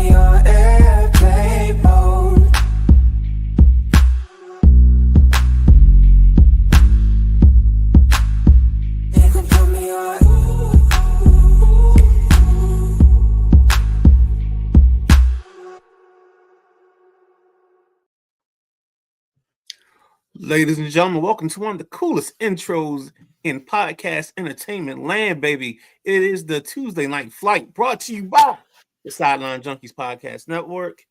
me on airplane mode. You can put me on. Ladies and gentlemen, welcome to one of the coolest intros in podcast entertainment land, baby. It is the Tuesday Night Flight, brought to you by the Sideline Junkies Podcast Network.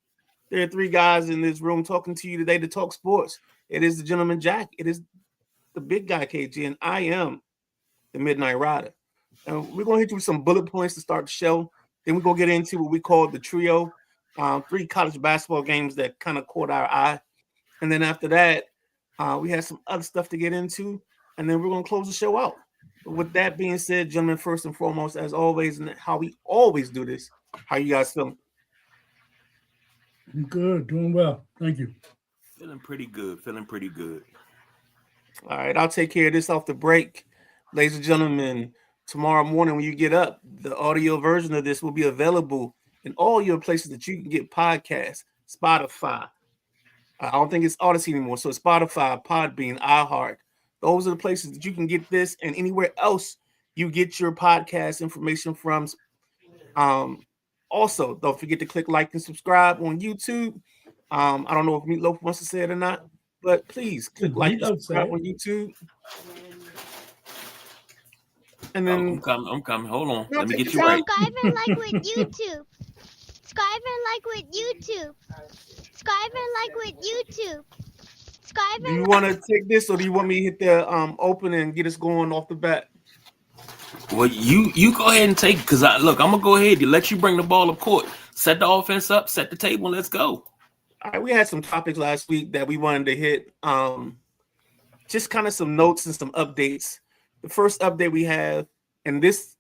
There are three guys in this room talking to you today to talk sports. It is the gentleman Jack, it is the big guy KG, and I am the Midnight Rider. And we're going to hit you with some bullet points to start the show. Then we're going to get into what we call the trio, three college basketball games that kind of caught our eye. And then after that, we have some other stuff to get into, and then we're going to close the show out. But with that being said, gentlemen, first and foremost, as always, and how we always do this, how you guys feeling? I'm good, doing well. Thank you. Feeling pretty good. All right, I'll take care of this off the break. Ladies and gentlemen, tomorrow morning when you get up, the audio version of this will be available in all your places that you can get podcasts, Spotify. I don't think it's Odyssey anymore. So it's Spotify, Podbean, iHeart. Those are the places that you can get this, and anywhere else you get your podcast information from. Also, don't forget to click like and subscribe on YouTube. I don't know if Meatloaf wants to say it or not, but please click like and subscribe on YouTube. And then I'm coming. Hold on. Let me get you Subscribe right. and like with YouTube. Subscribe and like with YouTube. Subscribe and like with YouTube. Subscribe do you and want to take this, or do you want me to hit the open and get us going off the bat? Well, you go ahead and take it, because I'm gonna go ahead and let you bring the ball up court. Set the offense up, set the table, and let's go. All right, we had some topics last week that we wanted to hit. Just kind of some notes and some updates. The first update we have, and this,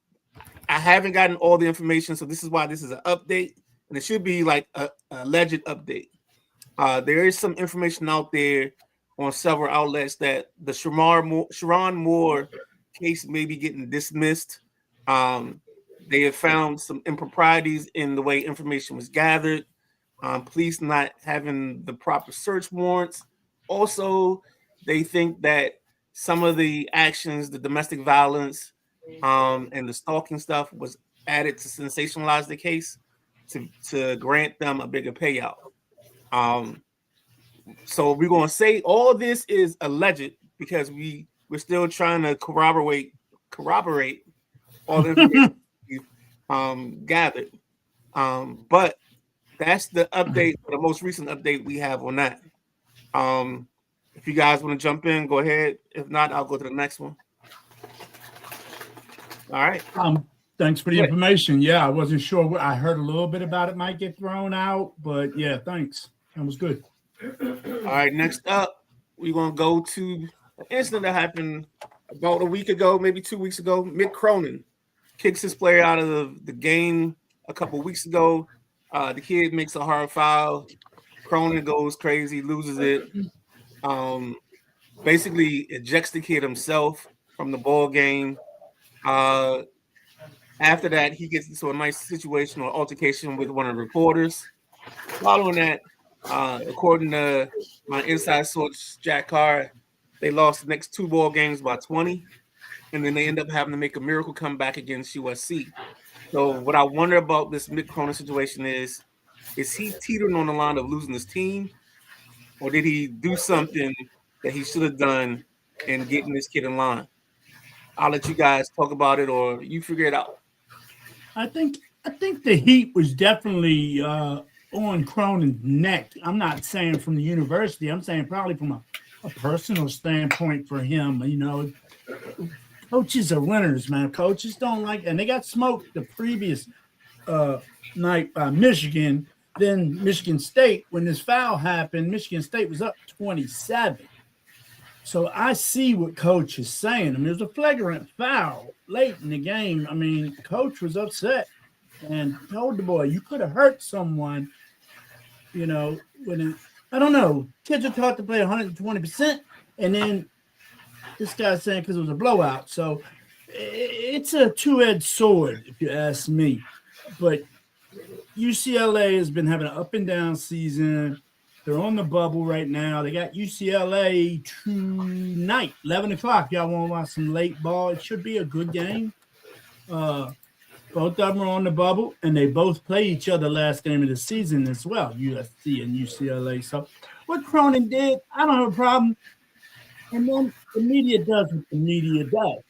I haven't gotten all the information, so this is why this is an update, and it should be like a alleged update. There is some information out there on several outlets that the Sharon Moore case may be getting dismissed. They have found some improprieties in the way information was gathered. Police not having the proper search warrants. Also, they think that some of the actions, the domestic violence, and the stalking stuff was added to sensationalize the case to grant them a bigger payout. So we're going to say all this is alleged because we're still trying to corroborate all the information we've gathered. But that's the update, the most recent update we have on that. If you guys want to jump in, go ahead. If not, I'll go to the next one. All right. Thanks for the information. Yeah, I wasn't sure. I heard a little bit about it might get thrown out, but yeah, thanks. That was good. All right, next up, we're going to go to an incident that happened about a week ago, maybe 2 weeks ago. Mick Cronin kicks his player out of the game a couple of weeks ago. The kid makes a hard foul. Cronin goes crazy, loses it. Basically ejects the kid himself from the ball game. After that, he gets into a nice situation or altercation with one of the reporters. Following that, according to my inside source, Jack Carr, they lost the next 2 ball games by 20, and then they end up having to make a miracle comeback against USC. So what I wonder about this Mick Cronin situation is he teetering on the line of losing his team, or did he do something that he should have done in getting this kid in line? I'll let you guys talk about it, or you figure it out. I think the heat was definitely on Cronin's neck. I'm not saying from the university. I'm saying probably from a personal standpoint for him. You know, coaches are winners, man. Coaches don't like, and they got smoked the previous night by Michigan. Then Michigan State, when this foul happened, Michigan State was up 27. So I see what coach is saying. I mean, it was a flagrant foul late in the game. I mean, coach was upset and told the boy, you could have hurt someone. You know, I don't know. Kids are taught to play 120%, and then this guy's saying because it was a blowout. So it's a two-edged sword, if you ask me. But UCLA has been having an up and down season. They're on the bubble right now. They got UCLA tonight, 11 o'clock. Y'all want to watch some late ball? It should be a good game. Both of them are on the bubble, and they both play each other last game of the season as well, USC and UCLA. So what Cronin did, I don't have a problem. And then the media does what the media does.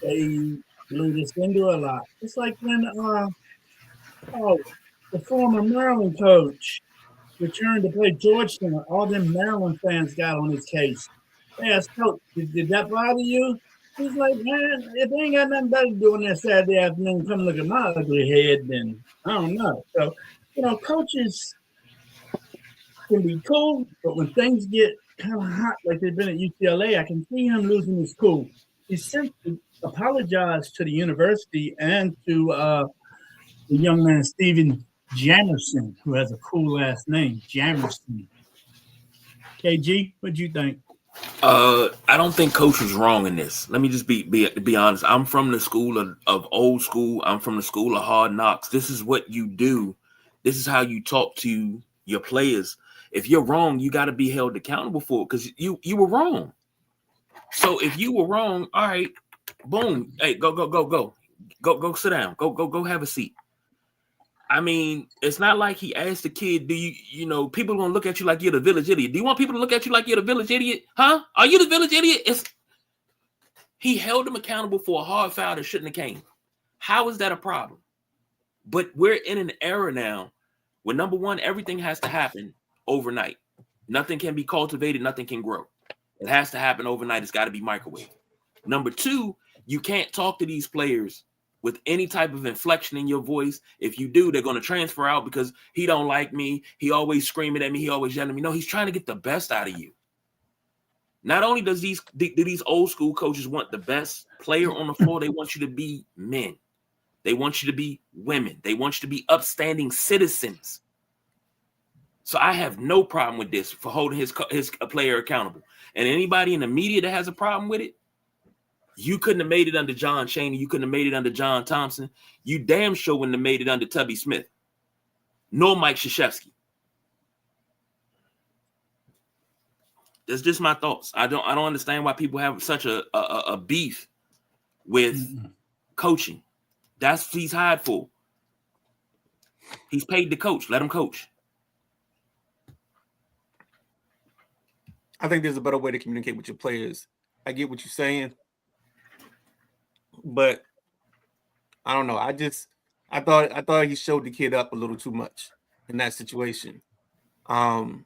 They blew this into a lot. It's like when the former Maryland coach returned to play Georgetown. All them Maryland fans got on his case. They asked Coach, did that bother you? He's like, man, if they ain't got nothing better to do on that Saturday afternoon, come look at my ugly head, then I don't know. So, coaches can be cool, but when things get kind of hot like they've been at UCLA, I can see him losing his cool. He simply apologized to the university and to the young man, Steven Jamerson, who has a cool last name, Jamerson. KG, what'd you think? I don't think Coach was wrong in this. Let me just be honest. I'm from the school of old school. I'm from the school of hard knocks. This is what you do. This is how you talk to your players. If you're wrong, you got to be held accountable for it because you were wrong. So if you were wrong, all right, boom. Hey, go sit down. Go have a seat. I mean, it's not like he asked the kid, do people are going to look at you like you're the village idiot. Do you want people to look at you like you're the village idiot? Huh? Are you the village idiot? He held him accountable for a hard foul that shouldn't have came. How is that a problem? But we're in an era now where, number one, everything has to happen overnight. Nothing can be cultivated. Nothing can grow. It has to happen overnight. It's got to be microwave. Number two, you can't talk to these players with any type of inflection in your voice. If you do, they're going to transfer out because he don't like me. He always screaming at me. He always yelling at me. No, he's trying to get the best out of you. Not only do these old school coaches want the best player on the floor, they want you to be men. They want you to be women. They want you to be upstanding citizens. So I have no problem with this for holding his player accountable. And anybody in the media that has a problem with it, you couldn't have made it under John Chaney. You couldn't have made it under John Thompson. You damn sure wouldn't have made it under Tubby Smith, nor Mike Krzyzewski. That's just my thoughts. I don't understand why people have such a beef with coaching. That's what he's hired for. He's paid to coach. Let him coach. I think there's a better way to communicate with your players. I get what you're saying. But I don't know. I thought he showed the kid up a little too much in that situation. Because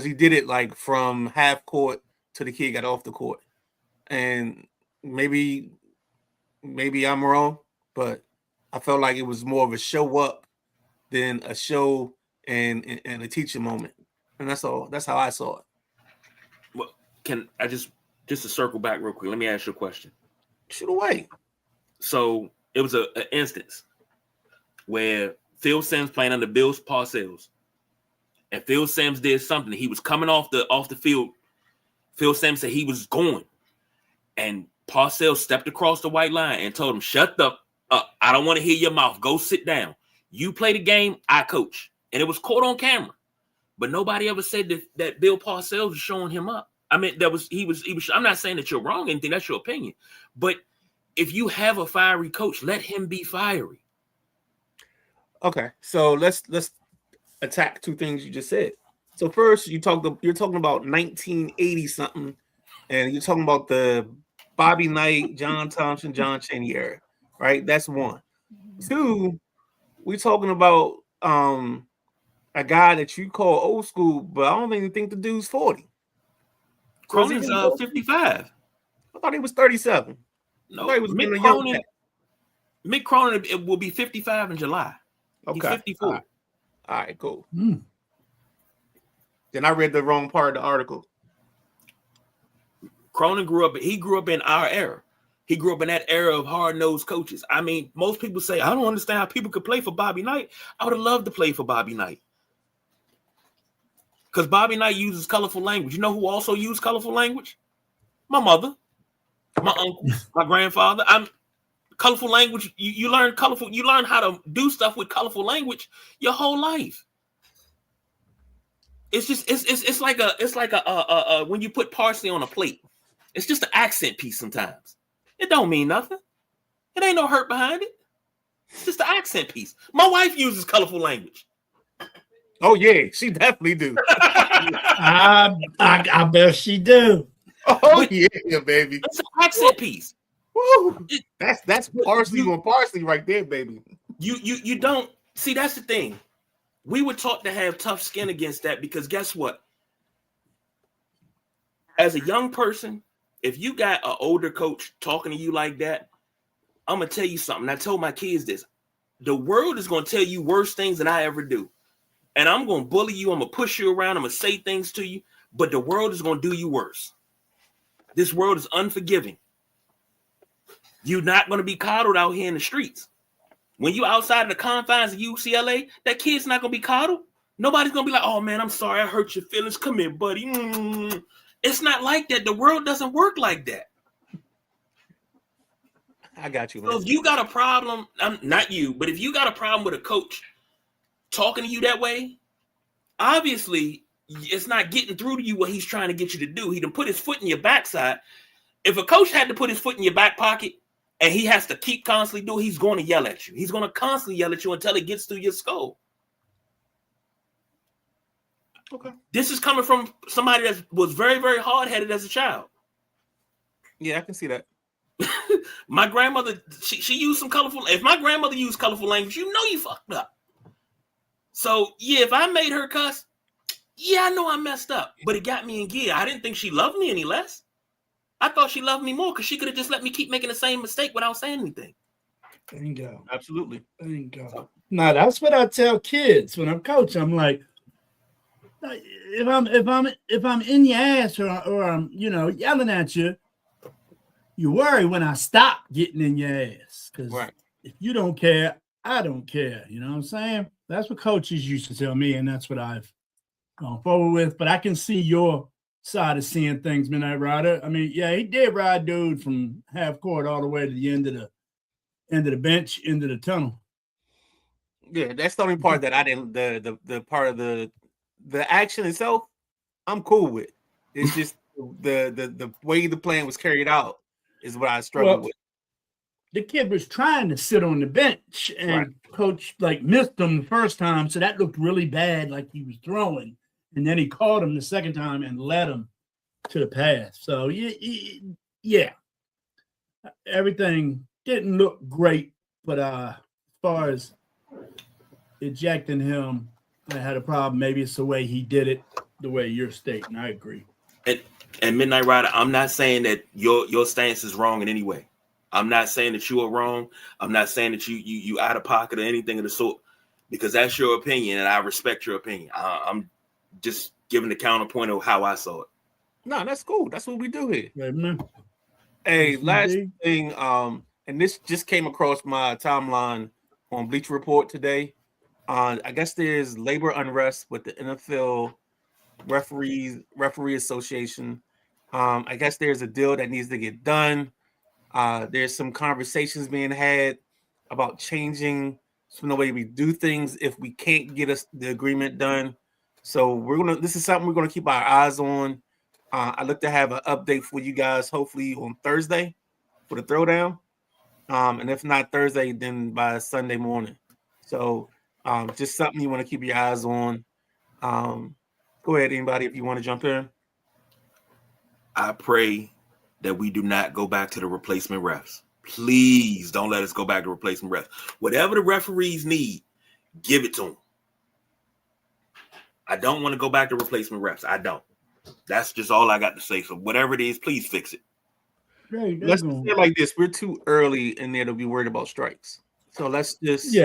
he did it like from half court to the kid got off the court. And maybe I'm wrong, but I felt like it was more of a show up than a show and a teaching moment. And that's all. That's how I saw it. Well, can I just to circle back real quick? Let me ask you a question. Shoot away. So it was an instance where Phil Simms playing under Bill Parcells, and Phil Simms did something. He was coming off the field. Phil Simms said he was going, and Parcells stepped across the white line and told him, "Shut up! I don't want to hear your mouth. Go sit down. You play the game. I coach." And it was caught on camera, but nobody ever said that Bill Parcells was showing him up. I mean, he was. I'm not saying that you're wrong or anything. That's your opinion. But if you have a fiery coach, let him be fiery. Okay, so let's attack two things you just said. So first, you're talking about 1980 something, and you're talking about the Bobby Knight, John Thompson, John Chaney era, right? That's one. Two, we're talking about a guy that you call old school, but I don't even think the dude's 40. Cronin's 55. I thought he was 37. No, he was Mick Cronin it will be 55 in July. Okay. He's 54. All right, cool. Then I read the wrong part of the article. Cronin grew up in our era. He grew up in that era of hard-nosed coaches. I mean, most people say, I don't understand how people could play for Bobby Knight. I would have loved to play for Bobby Knight. Because Bobby Knight uses colorful language. You know who also used colorful language? My mother, my uncle, my grandfather. Colorful language. You learn colorful. You learn how to do stuff with colorful language your whole life. It's just it's like a when you put parsley on a plate. It's just an accent piece sometimes. It don't mean nothing. It ain't no hurt behind it. It's just an accent piece. My wife uses colorful language. Oh yeah, she definitely do. I bet she do. Oh yeah, baby. It's an accent piece. Woo. That's parsley on parsley right there, baby. You don't see. That's the thing. We were taught to have tough skin against that because guess what? As a young person, if you got an older coach talking to you like that, I'm gonna tell you something. I told my kids this: the world is gonna tell you worse things than I ever do, and I'm gonna bully you. I'm gonna push you around. I'm gonna say things to you, but the world is gonna do you worse. This world is unforgiving. You're not gonna be coddled out here in the streets. When you outside of the confines of UCLA, that kid's not gonna be coddled. Nobody's gonna be like, "Oh man, I'm sorry, I hurt your feelings. Come here, buddy." It's not like that. The world doesn't work like that. I got you, man. So if you got a problem, not you, but if you got a problem with a coach talking to you that way, obviously it's not getting through to you what he's trying to get you to do. He done put his foot in your backside. If a coach had to put his foot in your back pocket and he has to keep constantly doing, he's going to yell at you. He's going to constantly yell at you until it gets through your skull. Okay. This is coming from somebody that was very, very hard-headed as a child. Yeah, I can see that. My grandmother, she used some colorful. If my grandmother used colorful language, you know you fucked up. So yeah, if I made her cuss, yeah, I know I messed up, but it got me in gear. I didn't think she loved me any less. I thought she loved me more because she could have just let me keep making the same mistake without saying anything. Bingo. Absolutely. Bingo. Now that's what I tell kids when I'm coaching. I'm like, if I'm in your ass or I'm yelling at you, you worry when I stop getting in your ass. Because if you don't care, I don't care. You know what I'm saying? That's what coaches used to tell me, and that's what I've gone forward with. But I can see your side of seeing things, Midnight Rider. I mean, yeah, he did ride dude from half court all the way to the end of the bench, into the tunnel. Yeah, that's the only part that I didn't. The part of the action itself, I'm cool with. It's just the way the plan was carried out is what I struggled with. The kid was trying to sit on the bench, and coach missed him the first time, so that looked really bad, like he was throwing. And then he caught him the second time and led him to the pass. So yeah, everything didn't look great, but as far as ejecting him, I had a problem. Maybe it's the way he did it, the way you're stating. I agree. And Midnight Rider, I'm not saying that your stance is wrong in any way. I'm not saying that you are wrong. I'm not saying that you out of pocket or anything of the sort, because that's your opinion and I respect your opinion. I'm just giving the counterpoint of how I saw it. No, that's cool. That's what we do here. Amen. Hey, last thing, and this just came across my timeline on Bleacher Report today. I guess there's labor unrest with the NFL referee association. I guess there's a deal that needs to get done. There's some conversations being had about changing the way we do things if we can't get the agreement done. So this is something we're gonna keep our eyes on. I look to have an update for you guys hopefully on Thursday for the throwdown. And if not Thursday, then by Sunday morning. So just something you want to keep your eyes on. Go ahead, anybody, if you want to jump in. I pray that we do not go back to the replacement refs. Please don't let us go back to replacement refs. Whatever the referees need, give it to them. I don't want to go back to replacement refs. I don't. That's just all I got to say. So whatever it is, please fix it. Let's say it like this. We're too early in there to be worried about strikes. So let's just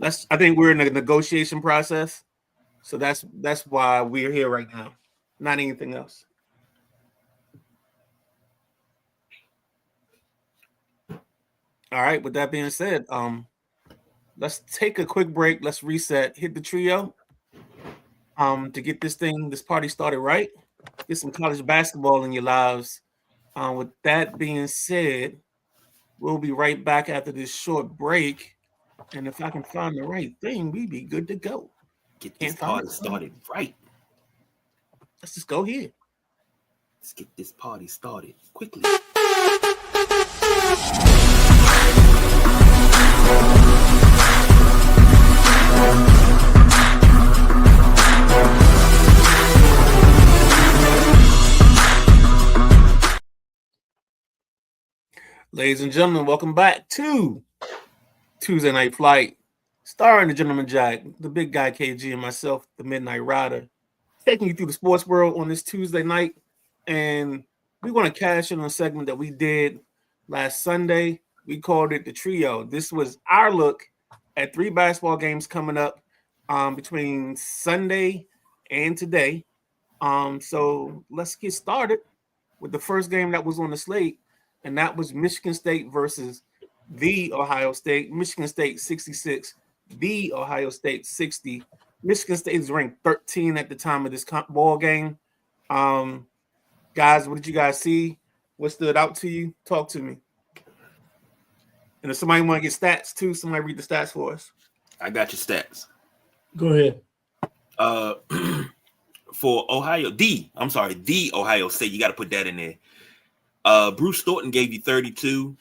I think we're in a negotiation process. So that's why we're here right now. Not anything else. All right, with that being said, let's take a quick break. Let's reset, hit the trio to get this party started right. Get some college basketball in your lives. With that being said, We'll be right back after this short break. And if I can find the right thing, we be good to go. Get this Can't find party it. started right. Let's just go here. Let's get this party started quickly. Ladies and gentlemen, welcome back to Tuesday Night Flight, starring the Gentleman Jack, the big guy KG, and myself, the Midnight Rider, taking you through the sports world on this Tuesday night. And we want to cash in on a segment that we did last Sunday. We called it the Trio. This was our look at 3 basketball games coming up between Sunday and today. So let's get started with the first game that was on the slate, and that was Michigan State versus the Ohio State. Michigan State 66, the Ohio State 60. Michigan State is ranked 13 at the time of this ball game. Guys, what did you guys see? What stood out to you? Talk to me. And if somebody want to get stats too, somebody read the stats for us. I got your stats. Go ahead. For the Ohio State, you got to put that in there. Bruce Thornton gave you 32,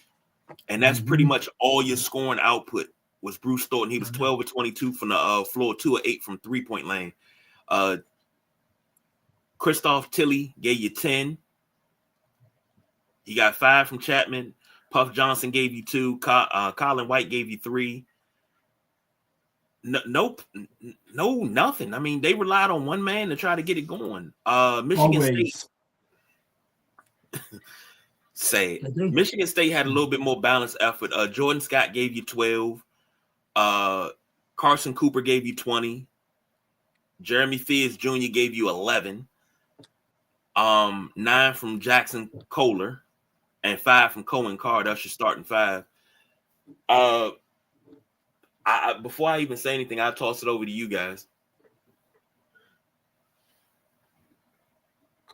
and that's pretty much all your scoring output was Bruce Thornton. He was 12 of 22 from the floor, 2 of 8 from three-point lane. Christoph Tilley gave you 10. You got 5 from Chapman. Puff Johnson gave you 2. Colin White gave you 3. Nothing. I mean, they relied on one man to try to get it going. Michigan State. Michigan State had a little bit more balanced effort. Jordan Scott gave you 12. Carson Cooper gave you 20. Jeremy Fierce Jr. gave you 11. 9 from Jackson Kohler and 5 from Cohen Carr. That's your starting 5. Before I even say anything, I'll toss it over to you guys.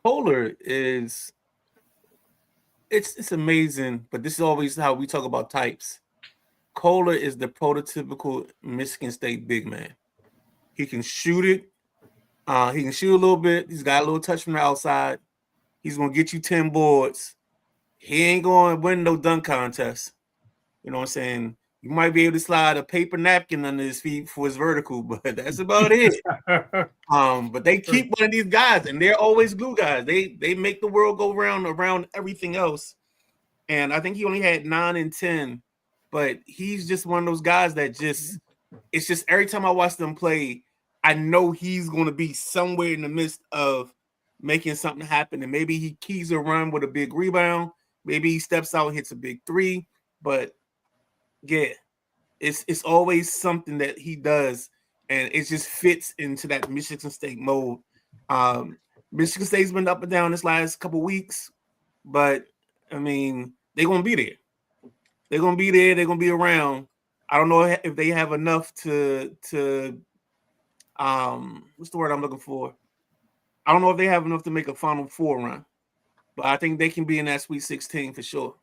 Kohler is it's amazing, but this is always how we talk about types. Kohler is the prototypical Michigan State big man. He can shoot it. He can shoot a little bit. He's got a little touch from the outside. He's going to get you 10 boards. He ain't going to win no dunk contest. You know what I'm saying? You might be able to slide a paper napkin under his feet for his vertical, but that's about it. But they keep one of these guys, and they're always glue guys. They make the world go around everything else. And I think he only had 9 and 10, but he's just one of those guys that it's just every time I watch them play, I know he's going to be somewhere in the midst of making something happen. And maybe he keys a run with a big rebound. Maybe he steps out and hits a big 3. But yeah, it's always something that he does, and it just fits into that Michigan State mode. Michigan State's been up and down this last couple weeks, but I mean, they're gonna be there. They're gonna be there. They're gonna be around. I don't know if they have enough to what's the word I'm looking for? I don't know if they have enough to make a Final Four run, but I think they can be in that Sweet 16 for sure.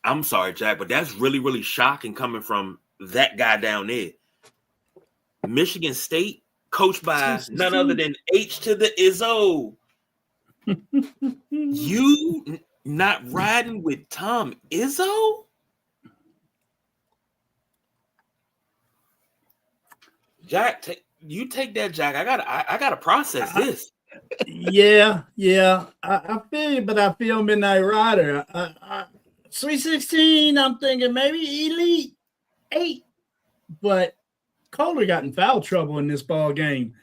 I'm sorry, Jack, but that's really, really shocking coming from that guy down there. Michigan State, coached by none other than H to the Izzo. You not riding with Tom Izzo? Jack, you take that, Jack. I gotta process this. Yeah. I feel you, but I feel Midnight Rider. Sweet 16, I'm thinking maybe Elite 8. But Kohler got in foul trouble in this ball game.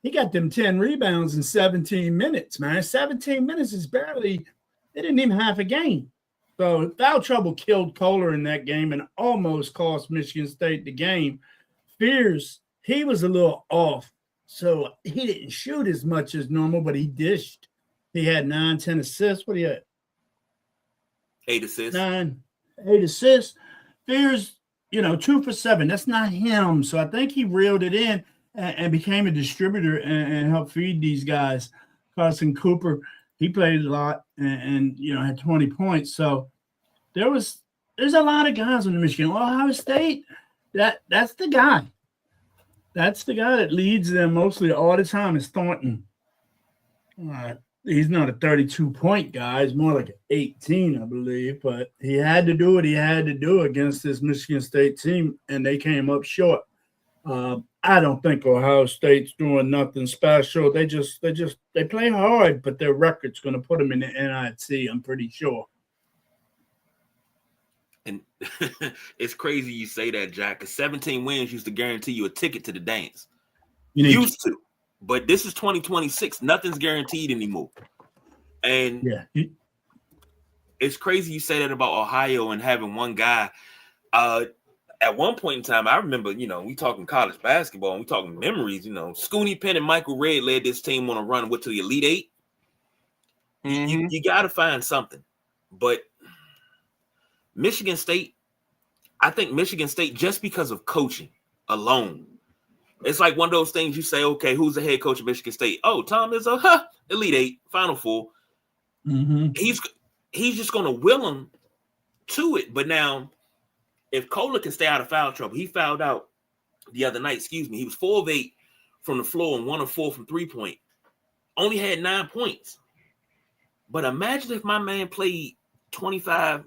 He got them 10 rebounds in 17 minutes, man. 17 minutes is barely, they didn't even have a game. So foul trouble killed Kohler in that game and almost cost Michigan State the game. Fierce, he was a little off. So he didn't shoot as much as normal, but he dished. He had 9, 10 assists. What do you have? 8 assists. 8 assists. Fierce, 2 for 7. That's not him. So I think he reeled it in and became a distributor and helped feed these guys. Carson Cooper He played a lot and had 20 points. So there's a lot of guys on the Michigan. Ohio State, that's the guy. That's the guy that leads them mostly all the time is Thornton. He's not a 32-point guy. He's more like an 18, I believe. But he had to do what he had to do against this Michigan State team, and they came up short. I don't think Ohio State's doing nothing special. They play hard, but their record's going to put them in the NIT, I'm pretty sure. And it's crazy you say that, Jack, because 17 wins used to guarantee you a ticket to the dance. Used to. But this is 2026. Nothing's guaranteed anymore. And it's crazy you say that about Ohio and having one guy. At one point in time, I remember, we talking college basketball and we talking memories, Scooney Penn and Michael Redd led this team on a run and went to the Elite Eight. Mm-hmm. You got to find something. But Michigan State, I think Michigan State, just because of coaching alone, it's like one of those things you say, okay, who's the head coach of Michigan State? Oh, Tom Izzo, Elite Eight, Final Four. Mm-hmm. He's just going to will them to it. But now, if Kohler can stay out of foul trouble, he fouled out the other night, He was 4 of 8 from the floor and 1 of 4 from 3-point. Only had 9 points. But imagine if my man played 25,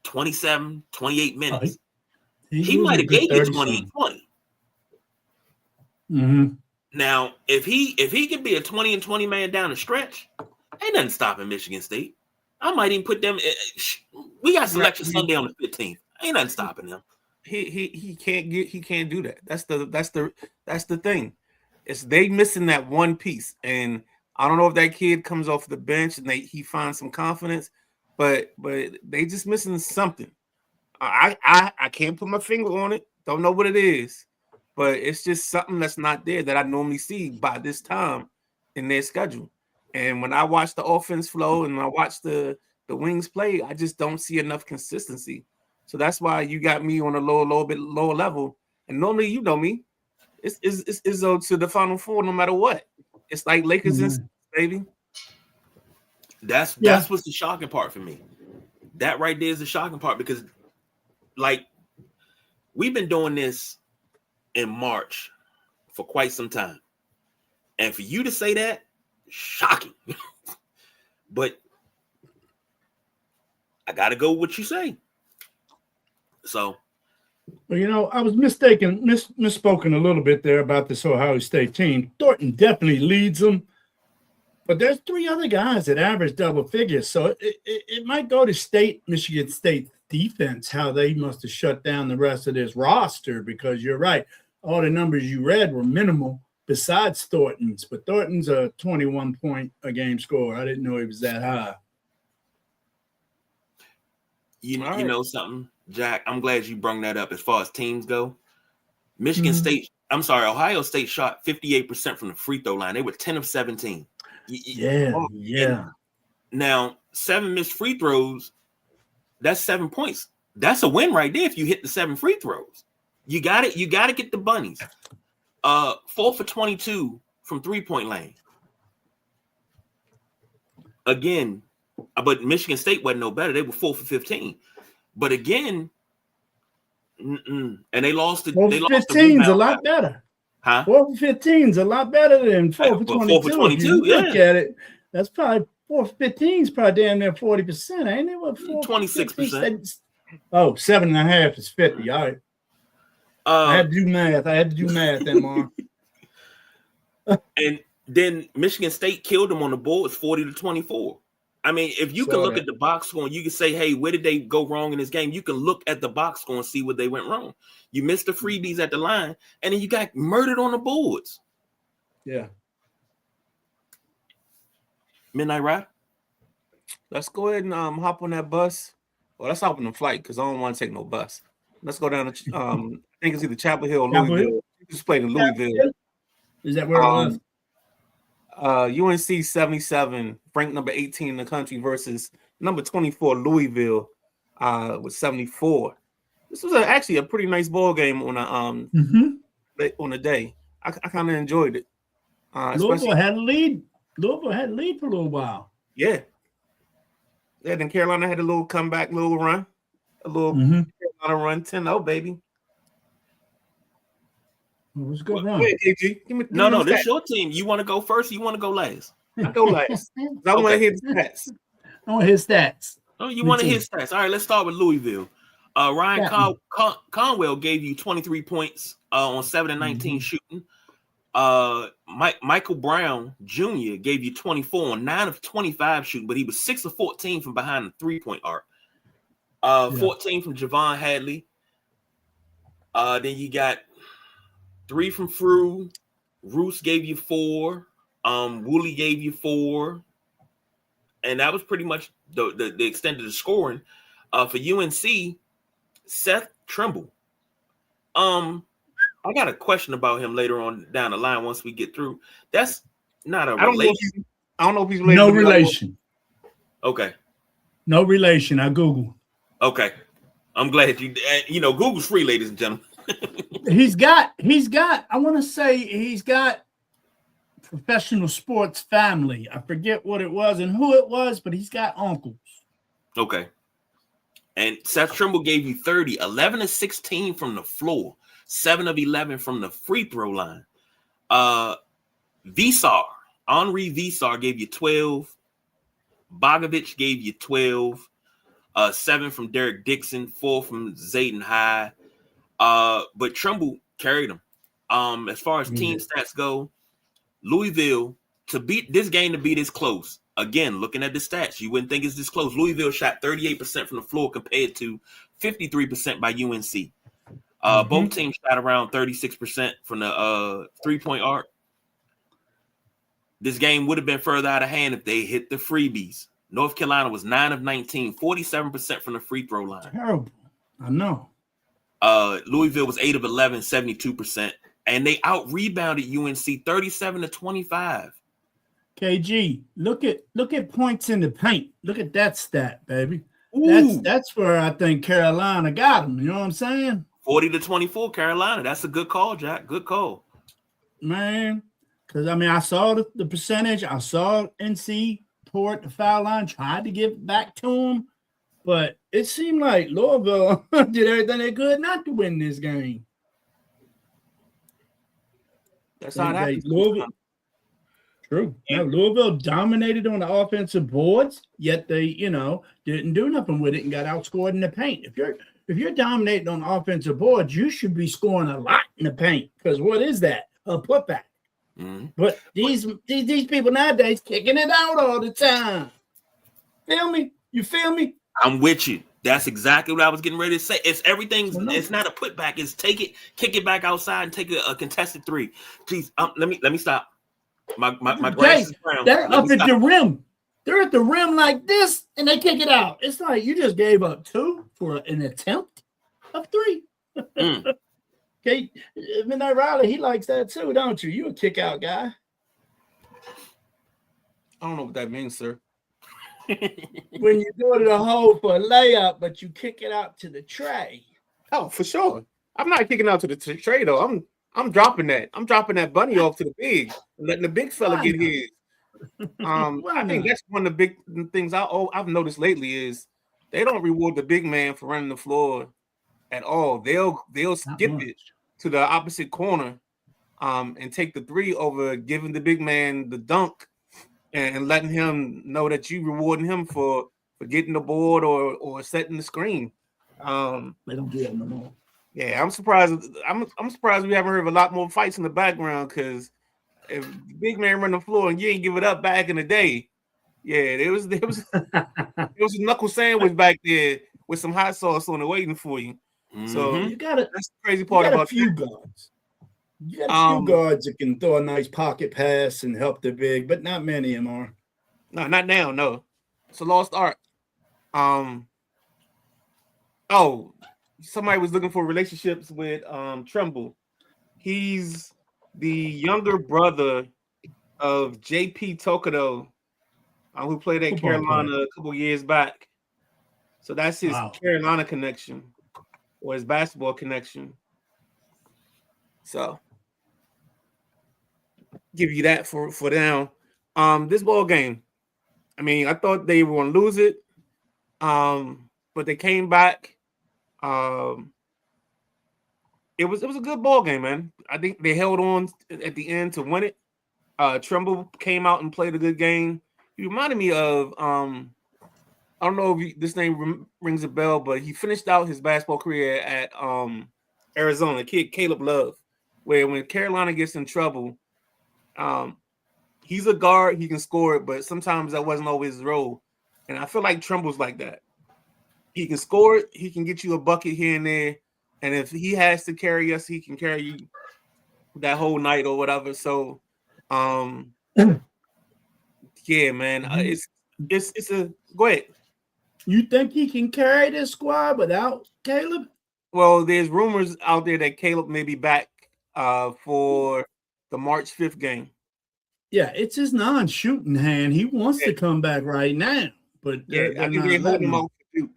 27, 28 minutes. He might have gave you 20. Mm-hmm. Now, if he could be a 20 and 20 man down the stretch, ain't nothing stopping Michigan State. I might even put them. We got selection Sunday on the 15th. Ain't nothing stopping him. He can't do that. That's the thing. It's they missing that one piece, and I don't know if that kid comes off the bench and he finds some confidence, but they just missing something. I can't put my finger on it. Don't know what it is, but it's just something that's not there that I normally see by this time in their schedule. And when I watch the offense flow and I watch the wings play, I just don't see enough consistency. So that's why you got me on a little bit lower level. And normally, you know me, it's to the Final Four no matter what. It's like Lakers and baby. That's what's the shocking part for me. That right there is the shocking part because, like, we've been doing this in March for quite some time. And for you to say that, shocking. But I got to go with what you say. So, well, I was misspoken a little bit there about this Ohio State team. Thornton definitely leads them, but there's 3 other guys that average double figures. So it might go to Michigan State defense, how they must have shut down the rest of this roster, because you're right. All the numbers you read were minimal besides Thornton's, but Thornton's a 21-point a game scorer. I didn't know he was that high. You know something, Jack? I'm glad you brought that up as far as teams go. Ohio State shot 58% from the free throw line. They were 10 of 17. Yeah. Now, 7 missed free throws, that's 7 points. That's a win right there if you hit the 7 free throws. You got it. You got to get the bunnies. 4 for 22 from 3-point lane. Again, but Michigan State wasn't no better. They were 4 for 15. But again, and they lost. 4 for 15 is a lot better. Huh? 4 for 15 is a lot better than 4 for 22. 4 for 22, look at it. That's probably 4 for 15 is probably damn near 40%, ain't it? What, 26%. Oh, 7.5 is 50. All right. I had to do math. Then, Mark. And then Michigan State killed them on the boards 40-24. I mean, if you can look at the box score and you can say, hey, where did they go wrong in this game? You can look at the box score and see where they went wrong. You missed the freebies at the line, and then you got murdered on the boards. Yeah. Midnight Ride? Let's go ahead and hop on that bus. Well, let's hop on the flight because I don't want to take no bus. Let's go down to, I think it's either Chapel Hill or Louisville. You just played in Louisville. Is that where it was? UNC 77, ranked number 18 in the country versus number 24 Louisville with 74. This was actually a pretty nice ball game on a day. I kind of enjoyed it. Louisville had a lead. Louisville had a lead for a little while. Yeah. Yeah, then Carolina had a little comeback, little run. A little Mm-hmm. Carolina run 10-0, baby. It was a good Go run. ahead, KG. Give me No, them this stats. is your team. You want to go first? Or you want to go last? I go last. 'Cause I want to Okay. hear the stats. I want his stats. Oh, you Me want to too. hit stats? All right, let's start with Louisville. Ryan Got me. Conwell gave you 23 points on 7 and 19 shooting. Michael Brown Jr. gave you 24 on 9 of 25 shooting, but he was 6 of 14 from behind the 3-point arc. 14 from Javon Hadley. Then you got 3 from Frew. Roos gave you 4. Woolley gave you 4. And that was pretty much the extent of the scoring. For UNC, Seth Trimble. I got a question about him later on down the line once we get through. That's not a relation. I don't know if he's related. No to the other one. relation. Okay. No relation. I Google. Okay. I'm glad Google's free, ladies and gentlemen. He's got, I want to say he's got professional sports family. I forget what it was and who it was, but he's got uncles. Okay. And Seth Trimble gave you 30, 11 of 16 from the floor, 7 of 11 from the free throw line. Henri Visar gave you 12. Bogovich gave you 12. 7 from Derek Dixon, 4 from Zayden High. But Trimble carried him. As far as team stats go, Louisville, to be this close, again, looking at the stats, you wouldn't think it's this close. Louisville shot 38% from the floor compared to 53% by UNC. Both teams shot around 36% from the 3-point arc. This game would have been further out of hand if they hit the freebies. North Carolina was 9 of 19, 47% from the free throw line. Terrible. I know. Louisville was 8 of 11, 72%. And they out-rebounded UNC 37-25. KG, look at points in the paint. Look at that stat, baby. Ooh. That's where I think Carolina got him. You know what I'm saying? 40-24 Carolina. That's a good call, Jack. Good call. Man, because, I saw the percentage. I saw NC pour at the foul line, tried to give it back to him. But it seemed like Louisville did everything they could not to win this game. That's how it happens. Louisville, true. Now, Louisville dominated on the offensive boards, yet they, didn't do nothing with it and got outscored in the paint. If you're dominating on the offensive boards, you should be scoring a lot in the paint. Because what is that? A putback. Mm-hmm. But these people nowadays kicking it out all the time. Feel me? You feel me? I'm with you. That's exactly what I was getting ready to say. It's everything. It's not a putback. It's kick it back outside and take a contested 3. Please, let me stop. My grass is brown. They're up at the rim. They're at the rim like this, and they kick it out. It's like you just gave up 2 for an attempt of 3. Okay, Midnight Riley, he likes that too, don't you? You a kick out guy. I don't know what that means, sir. When you go to the hole for a layup, but you kick it out to the tray. Oh, for sure. I'm not kicking out to the tray though. I'm dropping that. I'm dropping that bunny off to the big, and letting the big fella get his. I think that's one of the big things I've noticed lately is they don't reward the big man for running the floor at all. They'll skip it to the opposite corner, and take the 3 over giving the big man the dunk and letting him know that you rewarding him for getting the board or setting the screen. They don't do that no more. Yeah, I'm surprised. I'm surprised we haven't heard of a lot more fights in the background because if the big man run the floor and you ain't give it up back in the day, yeah, there was a knuckle sandwich back there with some hot sauce on it waiting for you. So that's the crazy part about a few guards. You got a few guards that can throw a nice pocket pass and help the big, but not many of them are. No, not now. No, it's a lost art. Somebody was looking for relationships with Trimble. He's the younger brother of JP Tokoto, who played at Carolina a couple years back. So that's his Carolina connection or his basketball connection. So give you that for now. This ball game, I mean, I thought they were going to lose it, but they came back. It was a good ball game, man. I think they held on at the end to win it. Trumbull came out and played a good game. He reminded me of I don't know if this name rings a bell, but he finished out his basketball career at Arizona. Kid Caleb Love, where when Carolina gets in trouble, he's a guard, he can score it, but sometimes that wasn't always his role. And I feel like Trumbull's like that. He can score it, he can get you a bucket here and there, and if he has to carry us, he can carry you that whole night or whatever. So, yeah, man, it's a go ahead. You think he can carry this squad without Caleb? Well, there's rumors out there that Caleb may be back for the March 5th game. Yeah, it's his non-shooting hand. He wants to come back right now, but Yeah, they're I think not they're holding letting him him. out for Duke.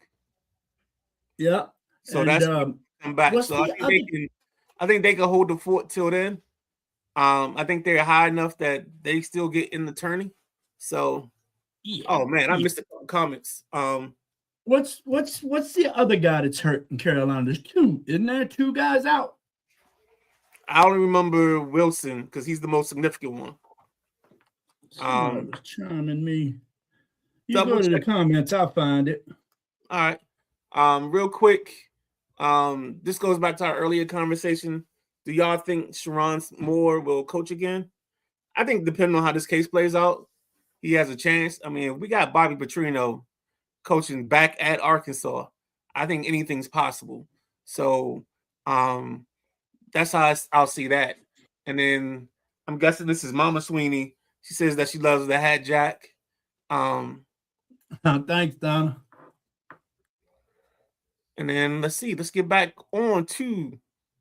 Yeah. So And, that's come back. what's So the other- I think they can hold the fort till then. I think they're high enough that they still get in the tourney. So, Yeah. oh man, I Yeah. missed the comments. What's the other guy that's hurt in Carolina? There's two. Isn't there two guys out? I only remember Wilson because he's the most significant one. Somebody was chiming me. You double go to the check. comments, I'll find it. All right. Real quick. This goes back to our earlier conversation. Do y'all think Sharon Moore will coach again? I think depending on how this case plays out, he has a chance. I mean, if we got Bobby Petrino coaching back at Arkansas, I think anything's possible. So that's how I'll see that. And then I'm guessing this is Mama Sweeney. She says that she loves the hat jack. Thanks, Donna. And then let's get back on to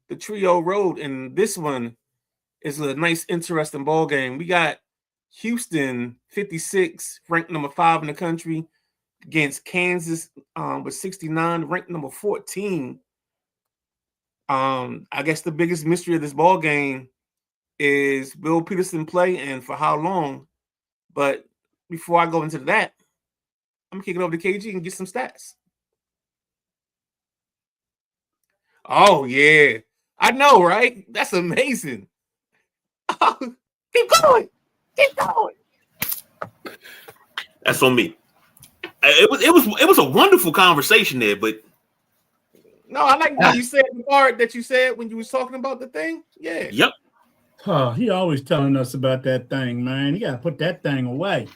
the Trio Road. And this one is a nice, interesting ball game. We got Houston 56, ranked number 5 in the country, against Kansas with 69, ranked number 14. I guess the biggest mystery of this ball game is will Peterson play and for how long? But before I go into that, I'm kicking over to KG and get some stats. Oh yeah, I know, right? That's amazing. Keep going. That's on me. It was a wonderful conversation there, but No, I like when you said the part that you said when you was talking about the thing. Yeah. yep. Oh, he always telling us about that thing, man. You gotta put that thing away.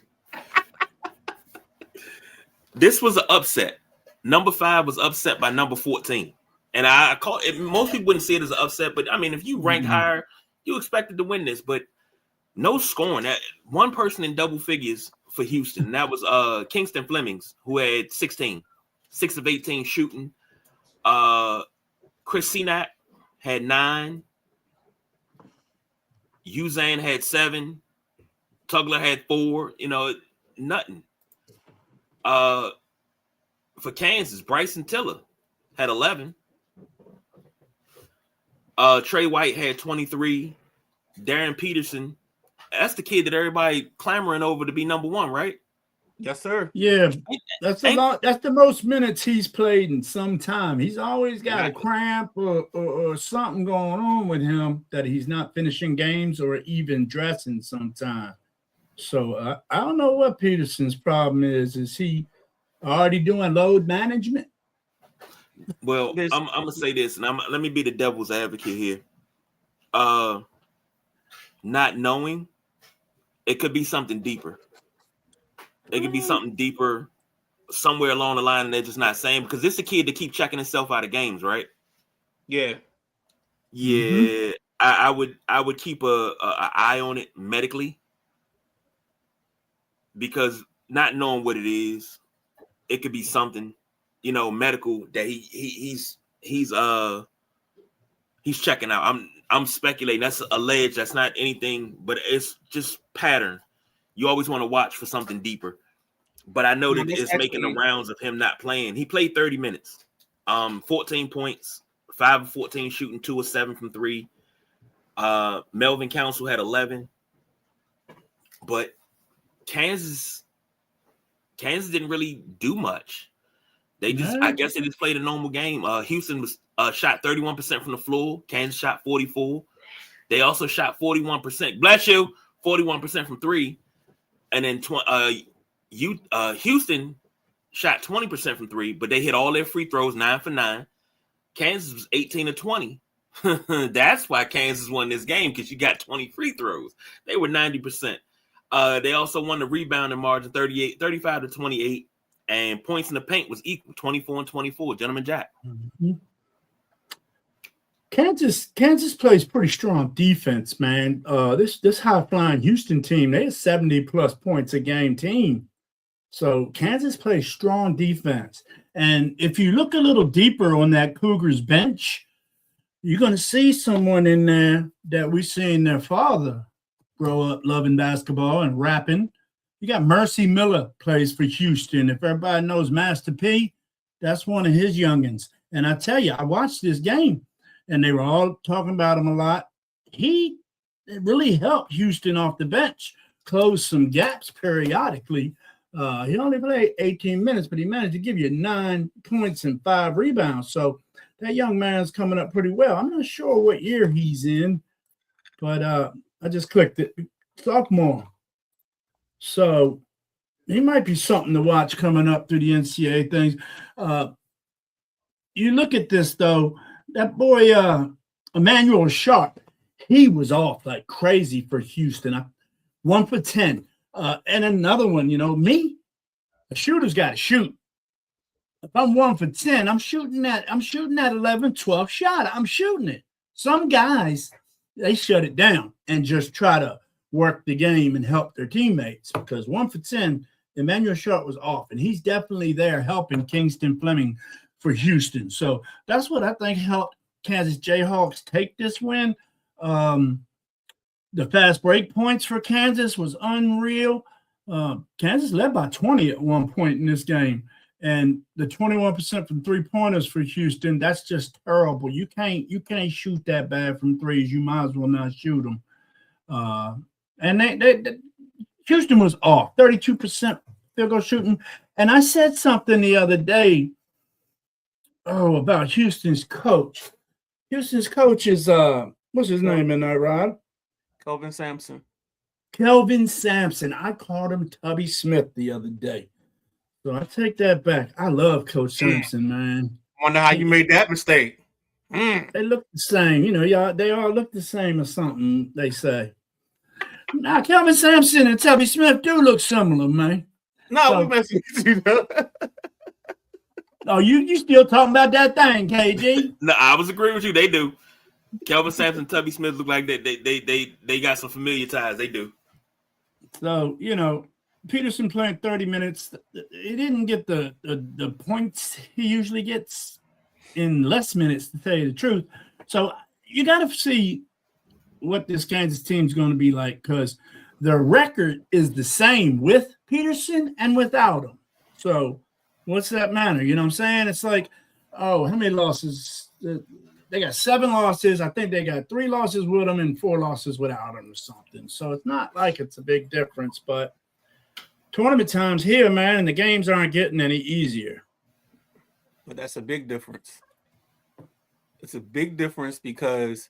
This was an upset. Number 5 was upset by number 14. And I call it, most people wouldn't see it as an upset, but I mean, if you rank higher, you expected to win this, but no scoring. That one person in double figures for Houston. And that was Kingston Flemings, who had 16, 6 of 18 shooting. Chris Senat had 9. Uzan had 7. Tugler had 4. You know, nothing. For Kansas, Bryson Tiller had 11. Trey White had 23. Darren Peterson, that's the kid that everybody clamoring over to be number 1, right? Yes, sir. Yeah, that's a lot. That's the most minutes he's played in some time. He's always got a cramp or something going on with him that he's not finishing games or even dressing sometime. So I don't know what Peterson's problem is. Is he already doing load management? Well, I'm gonna say this, and let me be the devil's advocate here. Not knowing, it could be something deeper. It could be something deeper somewhere along the line, and they're just not saying, because this is a kid that keep checking himself out of games, right? Yeah. Yeah. I would keep a eye on it medically, because not knowing what it is, it could be something, you know, medical that he's checking out. I'm speculating. That's alleged. That's not anything, but it's just pattern. You always want to watch for something deeper. But I know that it's making the rounds of him not playing. He played 30 minutes, 14 points, 5 of 14 shooting, 2 of 7 from 3. Melvin Council had 11. But Kansas Kansas didn't really do much. They just, I guess, they just played a normal game. Houston was shot 31% from the floor. Kansas shot 44%. They also shot 41%. Bless you, 41% from three, and then Houston shot 20% from three, but they hit all their free throws, 9 for 9. Kansas was 18 to 20. That's why Kansas won this game, because you got 20 free throws. They were 90%. They also won the rebounding margin 35 to 28, and points in the paint was equal, 24 and 24. Gentleman Jack. Mm-hmm. Kansas plays pretty strong defense, man. This high flying Houston team, they're a 70+ points a game team. So Kansas plays strong defense. And if you look a little deeper on that Cougars bench, you're going to see someone in there that we seen their father grow up loving basketball and rapping. You got Mercy Miller plays for Houston. If everybody knows Master P, that's one of his youngins. And I tell you, I watched this game, and they were all talking about him a lot. He really helped Houston off the bench close some gaps periodically. He only played 18 minutes, but he managed to give you 9 points and 5 rebounds. So that young man's coming up pretty well. I'm not sure what year he's in, but I just clicked it. Sophomore. So he might be something to watch coming up through the NCAA things. You look at this, though, that boy, Emmanuel Sharp, he was off like crazy for Houston. 1 for 10. And another one, me, a shooter's got to shoot. If I'm 1 for 10, I'm shooting that 11, 12 shot. I'm shooting it. Some guys, they shut it down and just try to work the game and help their teammates, because 1 for 10, Emmanuel Sharp was off, and he's definitely there helping Kingston Fleming for Houston. So that's what I think helped Kansas Jayhawks take this win. The fast break points for Kansas was unreal. Kansas led by 20 at one point in this game. And the 21% from three-pointers for Houston, that's just terrible. You can't shoot that bad from threes. You might as well not shoot them. And Houston was off, 32% field goal shooting. And I said something the other day, about Houston's coach. Houston's coach is, what's his name in there, Rod? Kelvin Sampson. Kelvin Sampson. I called him Tubby Smith the other day. So I take that back. I love Coach Sampson, man. Wonder how you made that mistake. They look the same. They all look the same or something, they say. Now, Kelvin Sampson and Tubby Smith do look similar, man. No, we messing with you, though. Oh, you still talking about that thing, KG? No, I was agreeing with you. They do. Kelvin Sampson and Tubby Smith look like they got some familiar ties. They do. So, Peterson playing 30 minutes. He didn't get the points he usually gets in less minutes, to tell you the truth. So you got to see what this Kansas team's going to be like, because their record is the same with Peterson and without him. So what's that matter? You know what I'm saying? It's like, how many losses? They got 7 losses. I think they got 3 losses with him and 4 losses without him or something. So it's not like it's a big difference, but tournament times here, man, and the games aren't getting any easier. But that's a big difference. It's a big difference because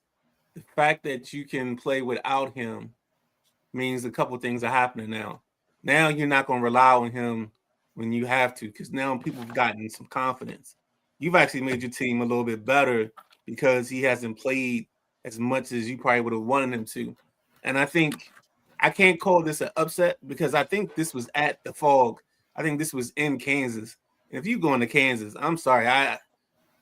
the fact that you can play without him means a couple things are happening now. Now you're not going to rely on him when you have to, because now people have gotten some confidence. You've actually made your team a little bit better because he hasn't played as much as you probably would have wanted him to. And I think I can't call this an upset because I think this was at the Fog. I think this was in Kansas. If you go into Kansas, I'm sorry.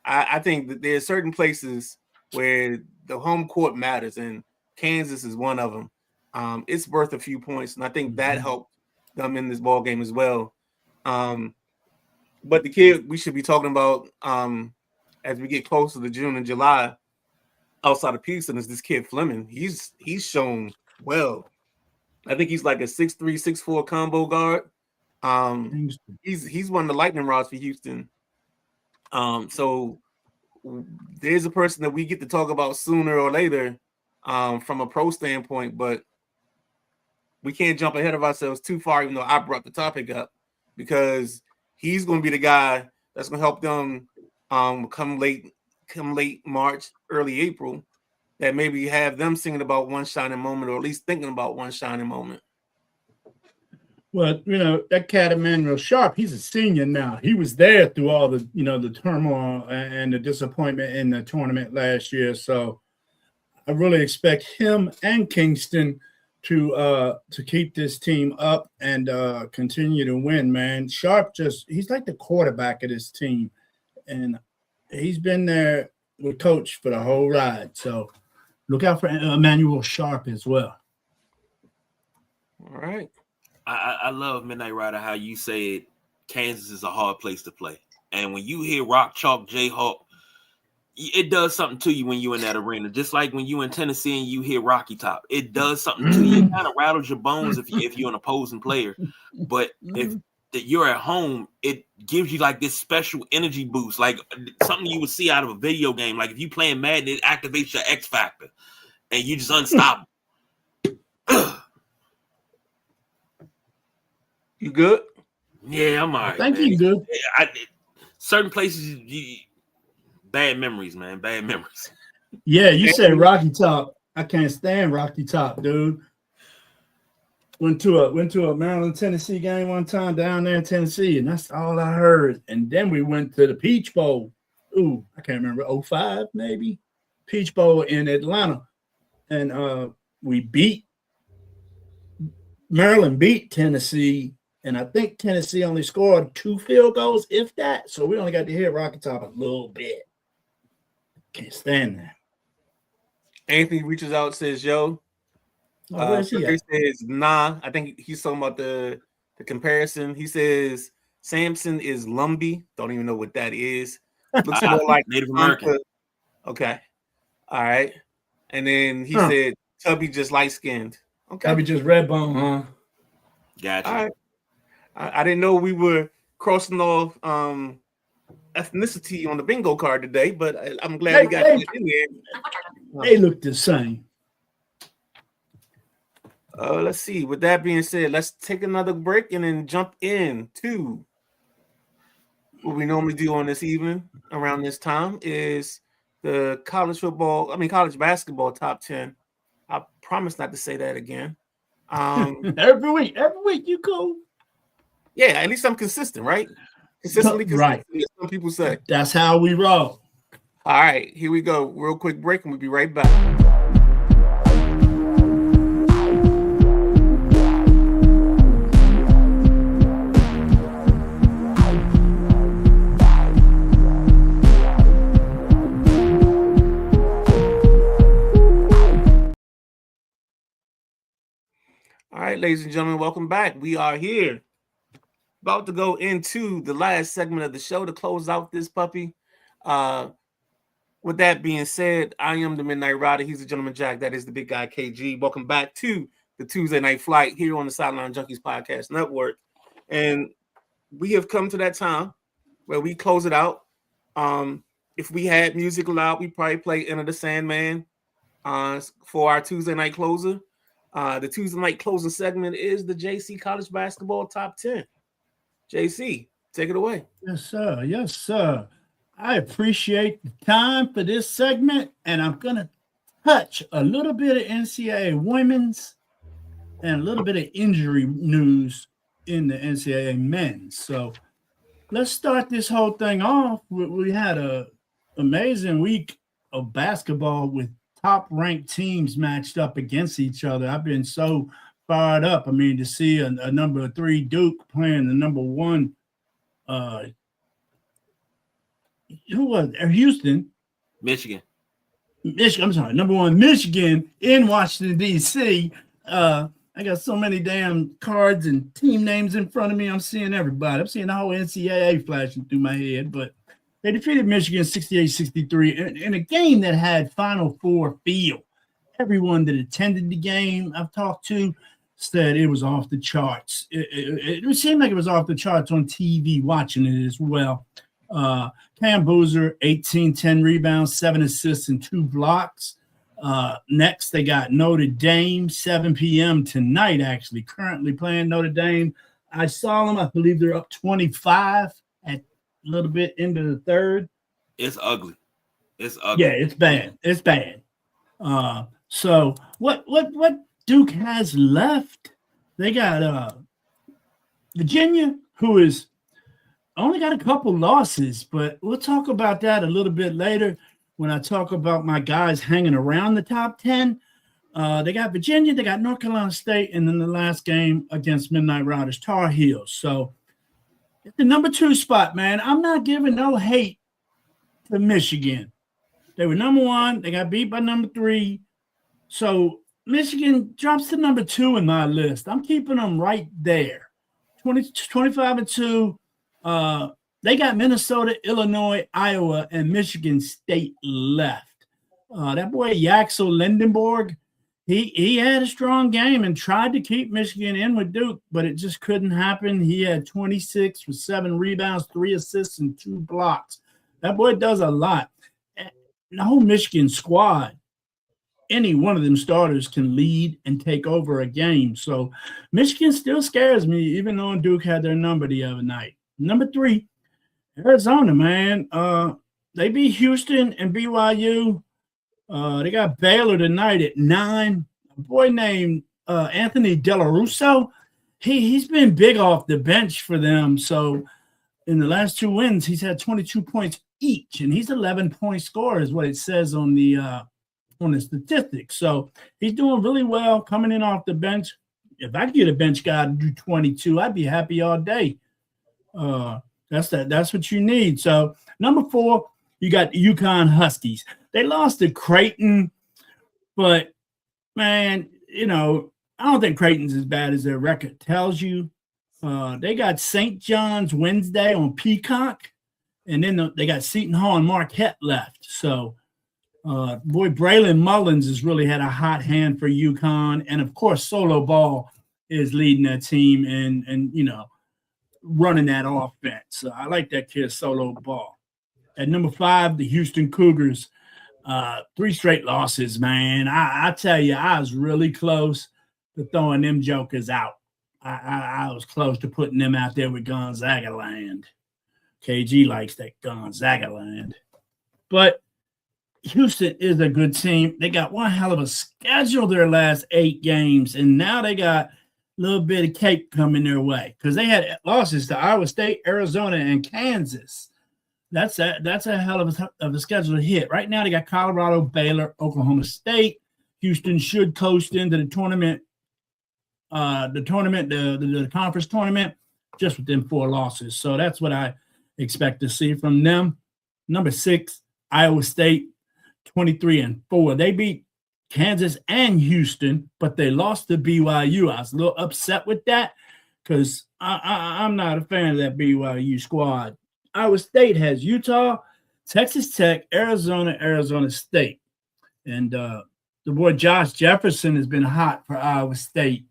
I think that there are certain places where the home court matters, and Kansas is one of them. It's worth a few points, and I think that helped them in this ball game as well. But the kid we should be talking about as we get closer to June and July, outside of Peterson, is this kid Fleming. He's shown well. I think he's like a 6'3", 6'4" combo guard. He's one of the lightning rods for Houston. So there's a person that we get to talk about sooner or later from a pro standpoint, but we can't jump ahead of ourselves too far, even though I brought the topic up. because he's going to be the guy that's going to help them come late March, early April, that maybe have them singing about one shining moment, or at least thinking about one shining moment. Well, that cat Emmanuel Sharp, he's a senior now. He was there through all the, the turmoil and the disappointment in the tournament last year. So I really expect him and Kingston to keep this team up and continue to win, man. Sharp he's like the quarterback of this team. And he's been there with Coach for the whole ride. So look out for Emmanuel Sharp as well. All right. I love Midnight Rider, how you said Kansas is a hard place to play. And when you hear Rock Chalk Jayhawk, it does something to you when you're in that arena. Just like when you in Tennessee and you hear Rocky Top, it does something to you. It kind of rattles your bones if you're an opposing player. But if you're at home, it gives you like this special energy boost, like something you would see out of a video game. Like if you playing Madden, it activates your X factor, and you just unstoppable. You good? Yeah, I'm all right. Thank you, good. Certain places, bad memories, man. Bad memories. Yeah, you said Rocky Top. I can't stand Rocky Top, dude. Went to a Maryland Tennessee game one time down there in Tennessee, and that's all I heard. And then we went to the Peach Bowl. Ooh, I can't remember, 05 maybe. Peach Bowl in Atlanta, and Maryland beat Tennessee. And I think Tennessee only scored 2 field goals, if that. So we only got to hear Rocky Top a little bit. Can't stand that. Anthony reaches out, says, yo. Where's he at? Says, nah. I think he's talking about the comparison. He says, Samson is Lumbee. Don't even know what that is. Looks more like Native American. Okay. All right. And then he said, Tubby just light-skinned. Okay. Tubby just red bone, huh? Gotcha. All right. I didn't know we were crossing off ethnicity on the bingo card today, but I'm glad we got that in there. They look the same. Let's see. With that being said, let's take another break and then jump in to what we normally do on this evening around this time is the college basketball top 10. I promise not to say that again. Every week you go. Yeah, at least I'm consistent, right? Consistently consistent, right. as some people say. That's how we roll. All right, here we go. Real quick break, and we'll be right back. All right, ladies and gentlemen, welcome back. We are here. About to go into the last segment of the show to close out this puppy. With that being said, I am the Midnight Rider. He's the Gentleman Jack. That is the big guy, KG. Welcome back to the Tuesday Night Flight here on the Sideline Junkies Podcast Network. And we have come to that time where we close it out. If we had music allowed, we'd probably play Enter the Sandman for our Tuesday night closer. The Tuesday night closing segment is the JC College Basketball Top 10. JC, take it away. Yes, sir. Yes, sir. I appreciate the time for this segment, and I'm going to touch a little bit of NCAA women's and a little bit of injury news in the NCAA men's. So let's start this whole thing off. We had an amazing week of basketball with top-ranked teams matched up against each other. I've been so fired up. I mean, to see a number 3 Duke playing the number 1 who was it? Houston. Michigan. I'm sorry, number 1 Michigan in Washington, D.C. I got so many damn cards and team names in front of me. I'm seeing everybody. I'm seeing the whole NCAA flashing through my head, but they defeated Michigan 68-63 in a game that had Final Four feel. Everyone that attended the game I've talked to said it was off the charts. It seemed like it was off the charts on TV watching it as well. Cam Boozer, 18, 10 rebounds, 7 assists, and 2 blocks. Next, they got Notre Dame, 7 p.m. tonight, actually. Currently playing Notre Dame. I saw them. I believe they're up 25 at a little bit into the third. It's ugly. It's ugly. Yeah, it's bad. It's bad. So what Duke has left? They got Virginia, who is only got a couple losses, but we'll talk about that a little bit later when I talk about my guys hanging around the top 10. They got Virginia, they got North Carolina State, and then the last game against Midnight Riders, Tar Heels. So it's the number 2 spot, man. I'm not giving no hate to Michigan. They were number 1. They got beat by number 3. So Michigan drops to number 2 in my list. I'm keeping them right there. 25-2. They got Minnesota, Illinois, Iowa, and Michigan State left. That boy Yaxel Lindenborg, he had a strong game and tried to keep Michigan in with Duke, but it just couldn't happen. He had 26 with 7 rebounds, 3 assists, and 2 blocks. That boy does a lot. The whole Michigan squad, any one of them starters can lead and take over a game. So Michigan still scares me, even though Duke had their number the other night. Number 3, Arizona, man. They beat Houston and BYU. They got Baylor tonight at 9. A boy named Anthony Delarusso. He's been big off the bench for them. So in the last 2 wins, he's had 22 points each, and he's 11-point scorer is what it says on the statistics. So he's doing really well coming in off the bench. If I could get a bench guy to do 22, I'd be happy all day. That's what you need. So number 4, you got the UConn Huskies. They lost to Creighton, but man, I don't think Creighton's as bad as their record tells you. They got St. John's Wednesday on Peacock, and then they got Seton Hall and Marquette left. So, boy, Braylon Mullins has really had a hot hand for UConn, and of course, Solo Ball is leading that team and running that offense. So I like that kid, Solo Ball. At number 5, the Houston Cougars. 3 straight losses, man. I tell you, I was really close to throwing them jokers out. I was close to putting them out there with Gonzaga land. KG likes that Gonzaga land. But Houston is a good team. They got one hell of a schedule their last 8 games, and now they got a little bit of cake coming their way because they had losses to Iowa State, Arizona, and Kansas. That's a hell of a schedule to hit. Right now, they got Colorado, Baylor, Oklahoma State. Houston should coast into the tournament, the conference tournament, just with them 4 losses. So that's what I expect to see from them. Number 6, Iowa State, 23-4. They beat Kansas and Houston, but they lost to BYU. I was a little upset with that because I'm not a fan of that BYU squad. Iowa State has Utah, Texas Tech, Arizona State. And the boy Josh Jefferson has been hot for Iowa State.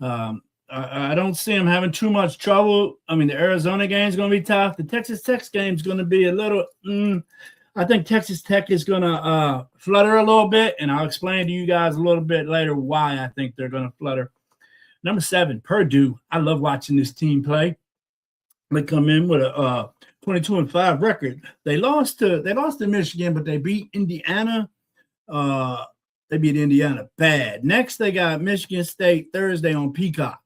I don't see him having too much trouble. I mean, the Arizona game is going to be tough. The Texas Tech game is going to be a little I think Texas Tech is going to flutter a little bit, and I'll explain to you guys a little bit later why I think they're going to flutter. Number 7, Purdue. I love watching this team play. They come in with a 22-5 record. They lost to Michigan, but they beat Indiana. They beat Indiana bad. Next, they got Michigan State Thursday on Peacock.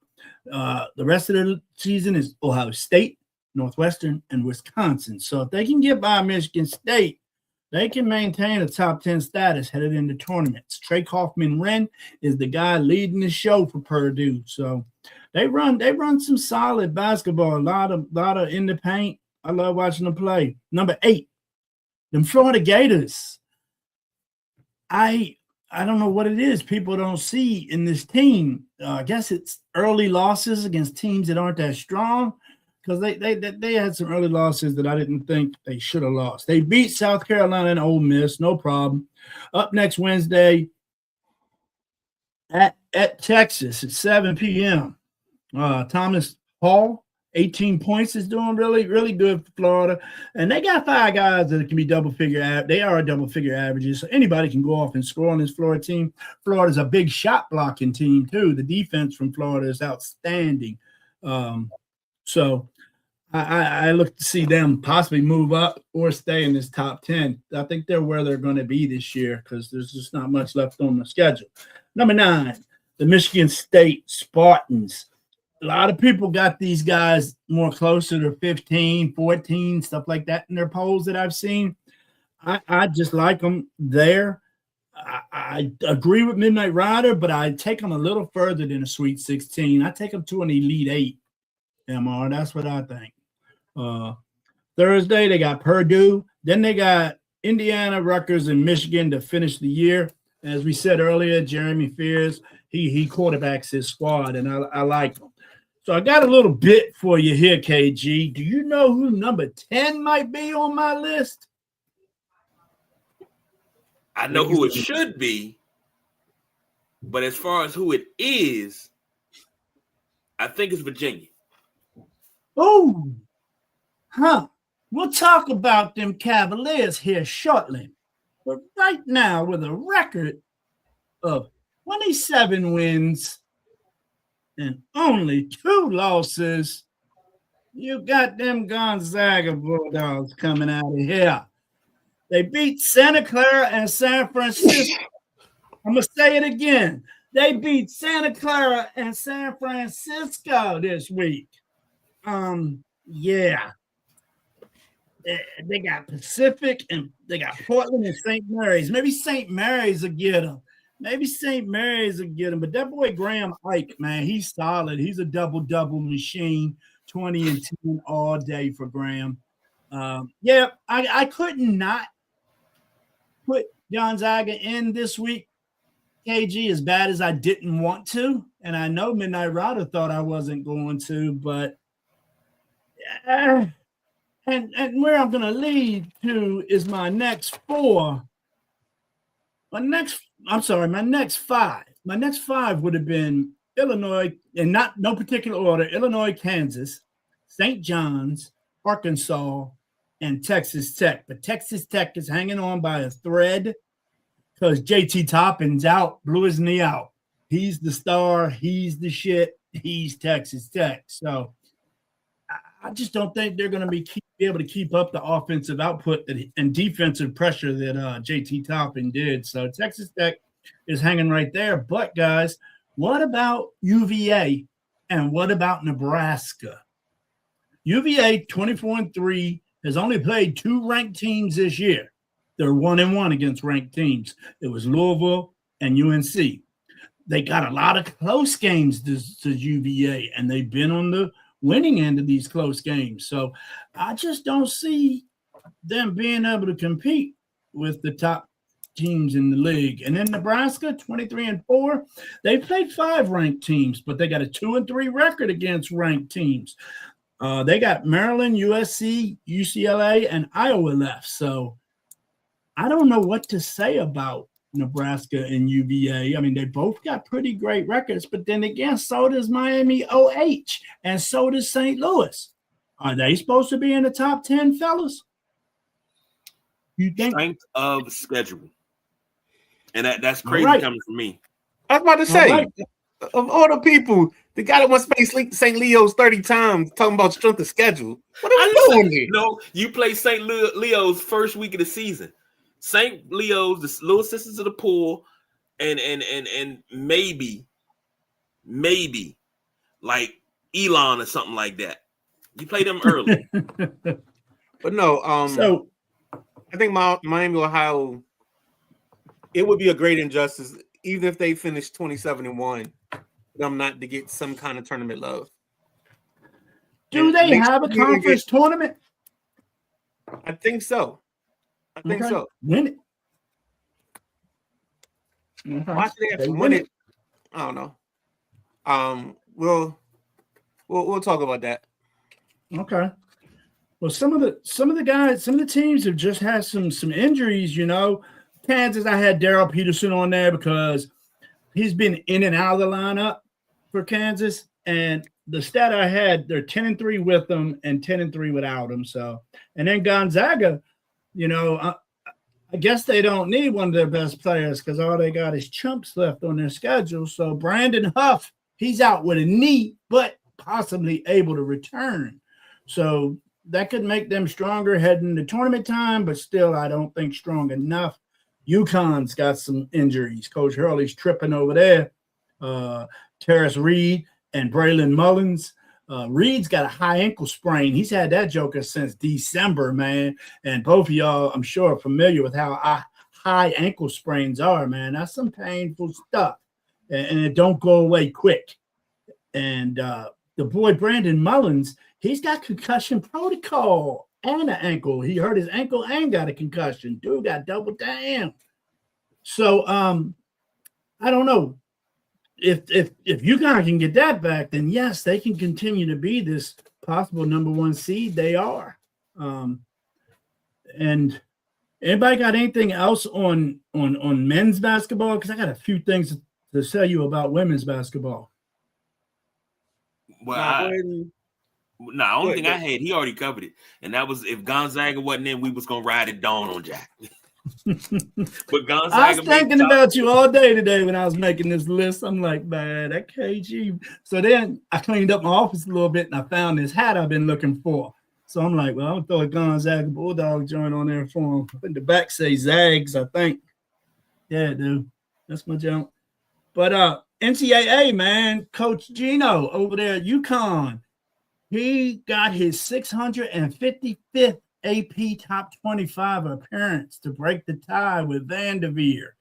The rest of the season is Ohio State, Northwestern, and Wisconsin. So if they can get by Michigan State, they can maintain a top 10 status headed into tournaments. Trey Kaufman-Renn is the guy leading the show for Purdue. So they run some solid basketball, a lot of in the paint. I love watching them play. Number 8, them Florida Gators. I don't know what it is people don't see in this team. I guess it's early losses against teams that aren't that strong because they had some early losses that I didn't think they should have lost. They beat South Carolina and Ole Miss, no problem. Up next Wednesday at Texas at 7 p.m. Thomas Hall, 18 points, is doing really, really good for Florida. And they got 5 guys that can be double-figure. They are double-figure averages, so anybody can go off and score on this Florida team. Florida's a big shot-blocking team, too. The defense from Florida is outstanding. So I look to see them possibly move up or stay in this top 10. I think they're where they're going to be this year because there's just not much left on the schedule. Number 9, the Michigan State Spartans. A lot of people got these guys more closer to 15, 14, stuff like that in their polls that I've seen. I just like them there. I agree with Midnight Rider, but I take them a little further than a Sweet 16. I take them to an Elite 8, MR. That's what I think. Thursday, they got Purdue. Then they got Indiana, Rutgers, and Michigan to finish the year. As we said earlier, Jeremy Fears, he quarterbacks his squad, and I like him. So I got a little bit for you here, KG. Do you know who number 10 might be on my list? I know who it should be, but as far as who it is, I think it's Virginia. Oh, we'll talk about them Cavaliers here shortly. But right now, with a record of 27 wins and only 2 losses, you got them Gonzaga Bulldogs coming out of here. They beat Santa Clara and San Francisco. I'm going to say it again. They beat Santa Clara and San Francisco this week. Yeah. They got Pacific and they got Portland and St. Mary's. Maybe St. Mary's will get them. But that boy Graham Ike, man, he's solid. He's a double-double machine, 20 and 10 all day for Graham. I couldn't not put Gonzaga in this week, KG, as bad as I didn't want to. And I know Midnight Rider thought I wasn't going to, but and where I'm going to lead to is my next 4. My next 5. My next 5 would have been Illinois, and no particular order, Illinois, Kansas, St. John's, Arkansas, and Texas Tech. But Texas Tech is hanging on by a thread because JT Toppin's out, blew his knee out. He's the star. He's the shit. He's Texas Tech. So I just don't think they're going to be able to keep up the offensive output and defensive pressure that JT Toppin did. So Texas Tech is hanging right there. But, guys, what about UVA and what about Nebraska? UVA, 24-3, has only played 2 ranked teams this year. They're 1-1 against ranked teams. It was Louisville and UNC. They got a lot of close games to UVA, and they've been on the winning end of these close games. So I just don't see them being able to compete with the top teams in the league. And then Nebraska, 23-4, they played 5 ranked teams, but they got a 2-3 record against ranked teams. They got Maryland, USC, UCLA, and Iowa left. So I don't know what to say about Nebraska and UVA. I mean, they both got pretty great records, but then again, so does Miami OH, and so does St. Louis. Are they supposed to be in the top 10, fellas? You think? Strength of schedule. And that's crazy coming from me. I was about to say, of all the people, the guy that wants to play St. Leo's 30 times talking about strength of schedule. What are you doing here? No, you play St. Leo's first week of the season. St. Leo's, the Little Sisters of the Poor, and maybe like Elon or something like that. You play them early. But no, so I think Miami, Ohio, it would be a great injustice, even if they finish 27-1, them not to get some kind of tournament love. Do they have a conference tournament? I think so. Win it. Why should they have to win it? I don't know. We'll talk about that. Okay. Well, some of the teams have just had some injuries, you know. Kansas, I had Daryl Peterson on there because he's been in and out of the lineup for Kansas. And the stat I had, they're 10-3 with him and 10-3 without him. So, and then Gonzaga, you know, I guess they don't need one of their best players because all they got is chumps left on their schedule. So Brandon Huff, he's out with a knee, but possibly able to return. So that could make them stronger heading into tournament time, but still, I don't think strong enough. UConn's got some injuries. Coach Hurley's tripping over there. Terrace Reed and Braylon Mullins. Reed's got a high ankle sprain. He's had that joker since December, man. And both of y'all, I'm sure, are familiar with how high ankle sprains are, man. That's some painful stuff. And it don't go away quick. And the boy Brandon Mullins, he's got concussion protocol and an ankle. He hurt his ankle and got a concussion. Dude got double down. So I don't know. If UConn can get that back, then yes, they can continue to be this possible number 1 seed. They are. And anybody got anything else on men's basketball? Because I got a few things to tell you about women's basketball. Well, the only thing I had, he already covered it, and that was if Gonzaga wasn't in, we was gonna ride it down on Jack. But Gonzaga, I was thinking about you all day today when I was making this list. I'm like, man, that KG. So then I cleaned up my office a little bit and I found this hat I've been looking for. So I'm like, well, I'm gonna throw a Gonzaga Bulldog joint on there for him. In the back say Zags, I think. Yeah, dude, that's my jump. But NCAA, man, Coach Gino over there at UConn, he got his 655th AP top 25 appearance to break the tie with Vanderveer,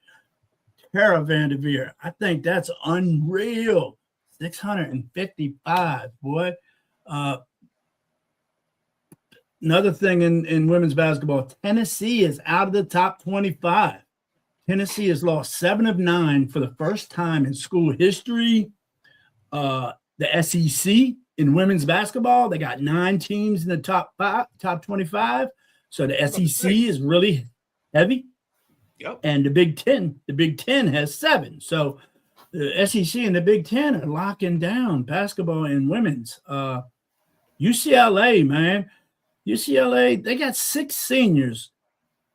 Tara Vanderveer. I think that's unreal. 655, boy. Another thing in women's basketball, Tennessee is out of the top 25. Tennessee has lost 7 of 9 for the first time in school history. The SEC in women's basketball, they got 9 teams in the top 25. So the SEC is really heavy. Yep. And the Big Ten has 7. So the SEC and the Big Ten are locking down basketball and women's. UCLA, man. UCLA, they got 6 seniors,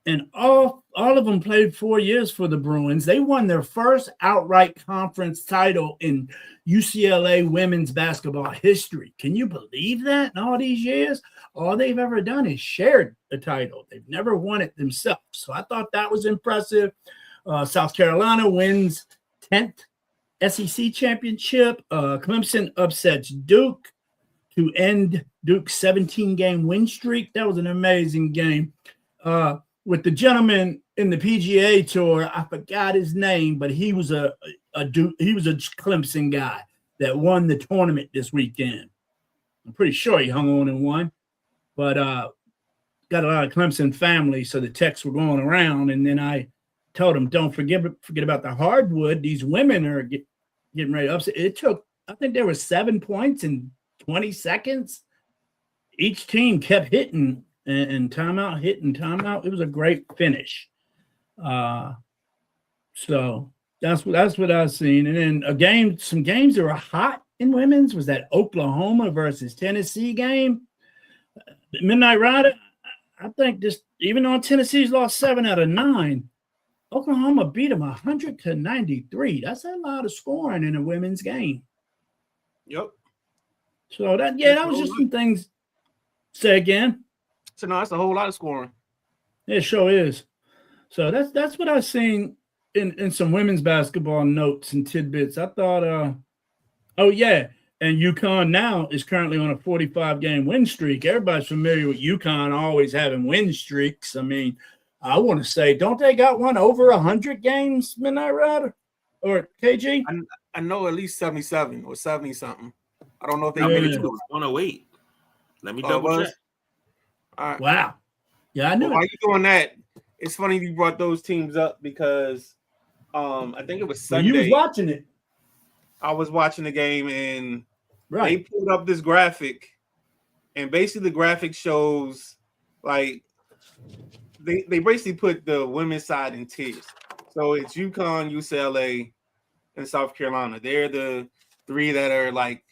and all of them played 4 years for the Bruins. They won their first outright conference title in UCLA women's basketball history. Can you believe that? In all these years, all they've ever done is shared the title. They've never won it themselves. So I thought that was impressive. South Carolina wins 10th SEC championship. Clemson upsets Duke to end Duke's 17-game win streak. That was an amazing game. With the gentleman in the PGA Tour, I forgot his name, but he was a Clemson guy that won the tournament this weekend. I'm pretty sure he hung on and won, but got a lot of Clemson family, so the texts were going around, and then I told him, don't forget about the hardwood. These women are getting ready to upset. It took, I think there were 7 points in 20 seconds. Each team kept hitting and timeout, hitting timeout. It was a great finish. So that's what I've seen. And then some games that were hot in women's was that Oklahoma versus Tennessee game. Midnight Rider, I think even though Tennessee's lost 7 out of 9, Oklahoma beat them 100-93. That's a lot of scoring in a women's game. Yep. So that was just some things. Say again. So no, that's a whole lot of scoring. It sure is. So that's what I've seen in some women's basketball notes and tidbits. I thought, and UConn now is currently on a 45-game win streak. Everybody's familiar with UConn always having win streaks. I mean, I want to say, don't they got one over 100 games, Midnight Rider or KG? I know at least 77 or 70 something. I don't know if they made made it it to 108. Let me double check. All right. Wow. Yeah, I knew. While you're doing that, it's funny you brought those teams up because I think it was Sunday. You was watching it. I was watching the game and Right. they pulled up this graphic, and basically the graphic shows like they basically put the women's side in tiers. So it's UConn, UCLA, and South Carolina. They're the 3 that are like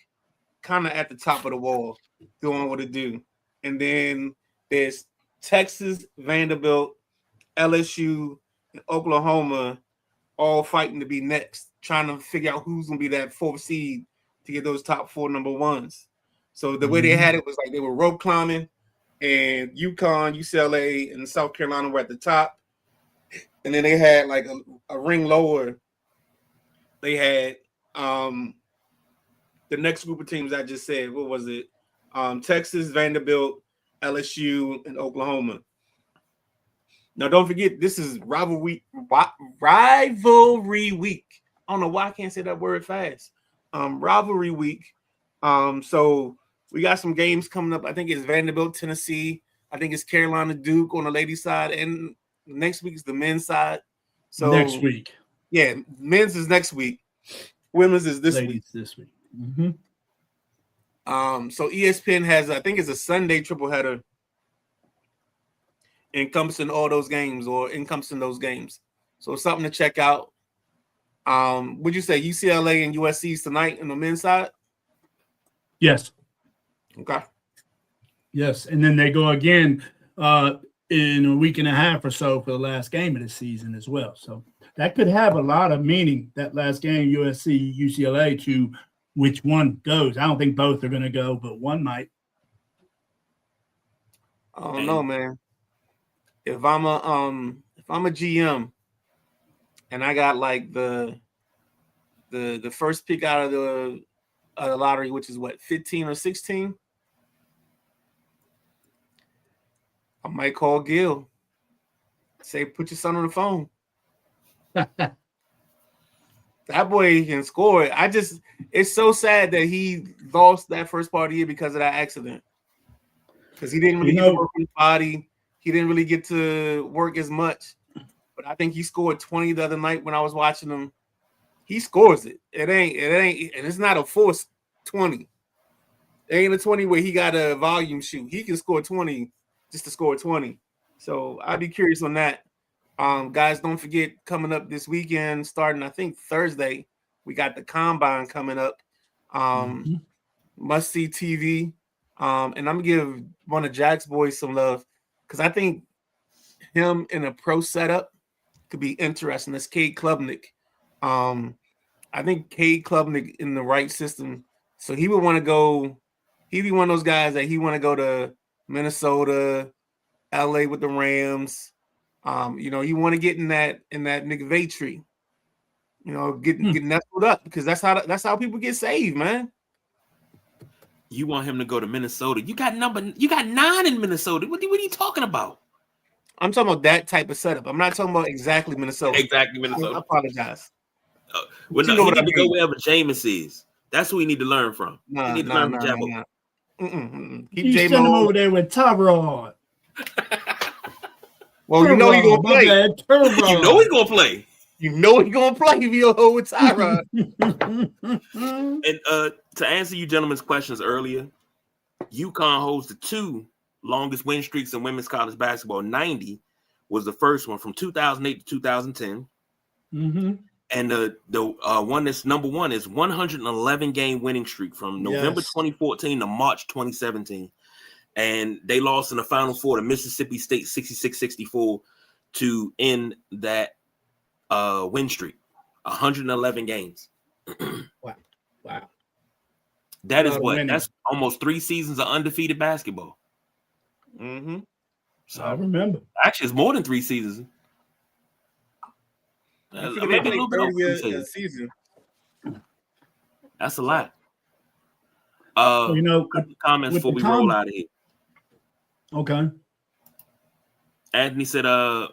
kind of at the top of the wall doing what it do. And then there's Texas, Vanderbilt, LSU, and Oklahoma all fighting to be next, trying to figure out who's going to be that 4th seed to get those top 4 number ones. So the way they had it was like they were rope climbing, and UConn, UCLA, and South Carolina were at the top, and then they had like a ring lower. They had the next group of teams I just said. What was it? Texas, Vanderbilt, LSU, and Oklahoma. Now, don't forget, this is rivalry week. I don't know why I can't say that word fast. Rivalry week. So we got some games coming up. I think it's Vanderbilt, Tennessee. I think it's Carolina, Duke on the ladies' side, and next week is the men's side. So next week, yeah, men's is next week. Women's is this ladies week. This week. Mm-hmm. So ESPN has, I think it's a Sunday triple-header encompassing all those games or encompassing those games. So it's something to check out. Would you say UCLA and USC's tonight on the men's side? Yes. Okay. Yes, and then they go again in a week and a half or so for the last game of the season as well. So that could have a lot of meaning, that last game, USC, UCLA, to which one goes. I don't think both are going to go, but one might. I don't know, man. If I'm a GM and I got like the first pick out of the lottery, which is what, 15 or 16, I might call Gil. Say, put your son on the phone. That boy can score. It's so sad that he lost that first part of the year because of that accident. Because he didn't really get to work on his body. He didn't really get to work as much. But I think he scored 20 the other night when I was watching him. He scores it. It ain't, and it's not a forced 20. It ain't a 20 where he got a volume shoot. He can score 20 just to score 20. So I'd be curious on that. Guys, don't forget, coming up this weekend, starting I think Thursday, we got the Combine coming up. Must see TV. And I'm gonna give one of Jack's boys some love because I think him in a pro setup could be interesting. That's Cade Klubnik. I think Cade Klubnik in the right system, so he would want to go. He'd be one of those guys that he want to go to Minnesota, LA with the Rams. You want to get in that McVay tree. Get nestled up because that's how people get saved, man. You want him to go to Minnesota? You got 9 in Minnesota. What are you talking about? I'm talking about that type of setup. I'm not talking about exactly Minnesota. Exactly Minnesota. I apologize. He need to go wherever Jameis is. That's who we need to learn from. Nah. Keep He's J-Mo sending him over there with Tyrod. Well, you know he's gonna play. You know he's gonna play. You know he's gonna play if you're with Tyrod. And to answer you gentlemen's questions earlier, UConn holds the 2 longest win streaks in women's college basketball. 90 was the first one from 2008 to 2010. Mm-hmm. And the one that's number 1 is 111 game winning streak from November 2014 to March 2017. And they lost in the Final Four to Mississippi State 66-64 to end that win streak. 111 games. Wow. That is what? Winning. That's almost 3 seasons of undefeated basketball. Mm-hmm. So I remember. Actually, it's more than 3 seasons. Maybe a little bit over season. That's a lot. Comments before we roll out of here. Okay. Anthony said,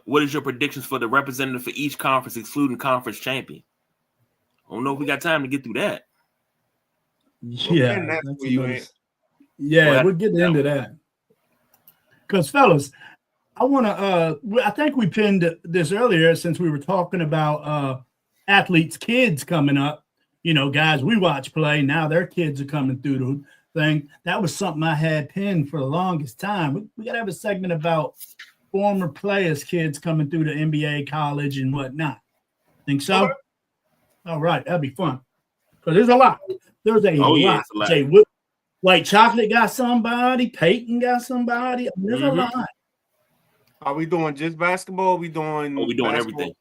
what is your predictions for the representative for each conference, excluding conference champion? I don't know if we got time to get through that. Yeah. We'll get into that. Because, fellas, I want to, I think we pinned this earlier since we were talking about athletes' kids coming up. Guys we watch play, now their kids are coming through the thing. That was something I had pinned for the longest time. We got to have a segment about former players' kids coming through the NBA, college, and whatnot. Think so? Okay. All right, that'd be fun. Because there's a lot. There's a lot. Jay, White Chocolate got somebody. Peyton got somebody. There's a lot. Are we doing just basketball? We doing everything.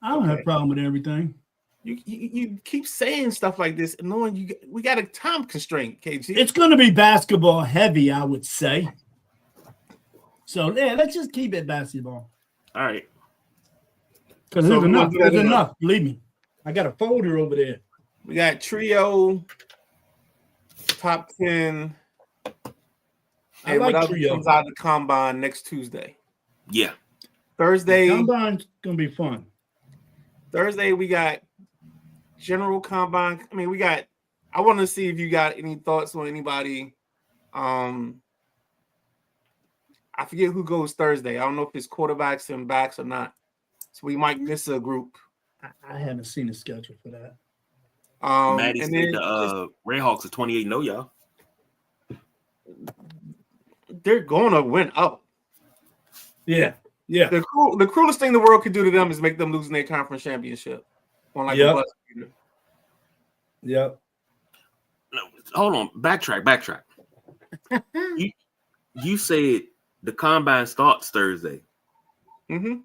I don't have a problem with everything. You keep saying stuff like this, and knowing we got a time constraint, KG. It's going to be basketball heavy, I would say. So yeah, let's just keep it basketball. All right. Because So there's we enough. gonna do that There's in a- enough. Believe me, I got a folder over there. We got trio top 10. I And like whatever trio. comes out of the combine next Tuesday. Yeah. Thursday Combine's going to be fun. we got general combine. I mean, I want to see if you got any thoughts on anybody. I forget who goes Thursday. I don't know if it's quarterbacks and backs or not. So we might miss a group. I haven't seen the schedule for that. Maddie And said then the Redhawks are 28-0, y'all. they're going to win out. Yeah. Yeah. The cruelest thing the world could do to them is make them lose in their conference championship on like a Yep. bus. Yep. No, hold on. Backtrack. You said the combine starts Thursday. Mm-hmm.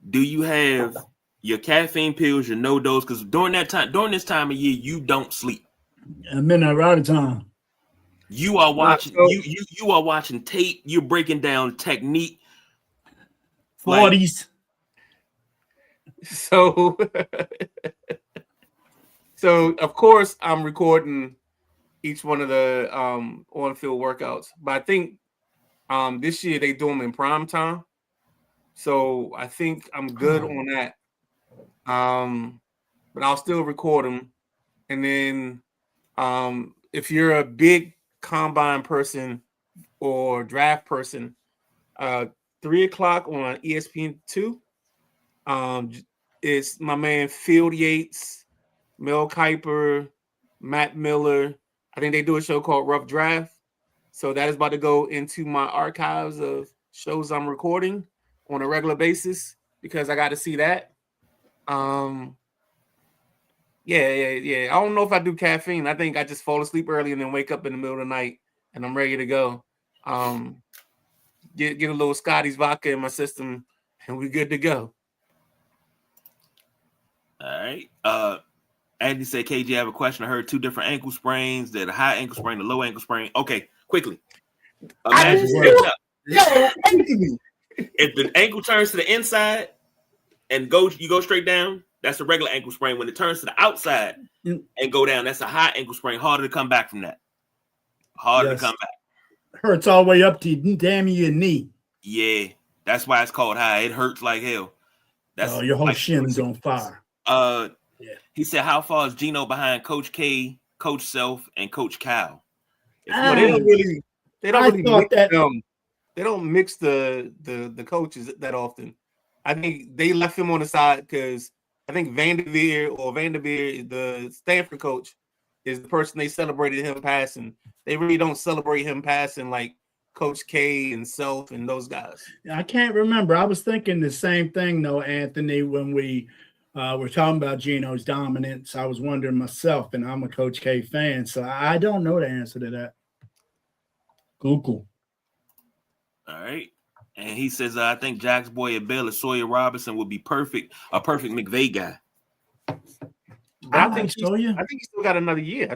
Do you have your caffeine pills, your no dose? Because during this time of year, you don't sleep. At midnight ride time. You are watching. so- You are watching tape. You're breaking down technique. 40s. So, so of course I'm recording each one of the on-field workouts, but I think this year they do them in prime time. So I think I'm good on that. But I'll still record them. And then if you're a big combine person or draft person, 3:00 on ESPN2. It's my man Field Yates, Mel Kiper, Matt Miller. I think they do a show called Rough Draft. So that is about to go into my archives of shows I'm recording on a regular basis because I got to see that. Yeah. I don't know if I do caffeine. I think I just fall asleep early and then wake up in the middle of the night and I'm ready to go. Get a little Scotty's vodka in my system and we're good to go. All right. Andy said, KG, I have a question. I heard 2 different ankle sprains. That a high ankle sprain, the low ankle sprain. Okay, quickly. Imagine if the ankle turns to the inside and you go straight down, that's a regular ankle sprain. When it turns to the outside and go down, that's a high ankle sprain. Harder to come back from that. Harder to come back. Hurts all the way up to damn your knee. Yeah, that's why it's called high. It hurts like hell. That's Your whole like shin is on fire. He said, how far is Gino behind Coach K, Coach Self, and Coach Cal? Well, they don't really thought mix that- them. They don't mix the coaches that often. I think they left him on the side because I think Vanderveer, the Stanford coach, is the person they celebrated him passing. They really don't celebrate him passing like Coach K and Self and those guys. I can't remember. I was thinking the same thing, though, Anthony, when we were talking about Gino's dominance. I was wondering myself, and I'm a Coach K fan, so I don't know the answer to that. Google. All right. And he says, I think Jack's boy at Baylor, Sawyer Robinson, would be a perfect McVay guy. I think he still got another year.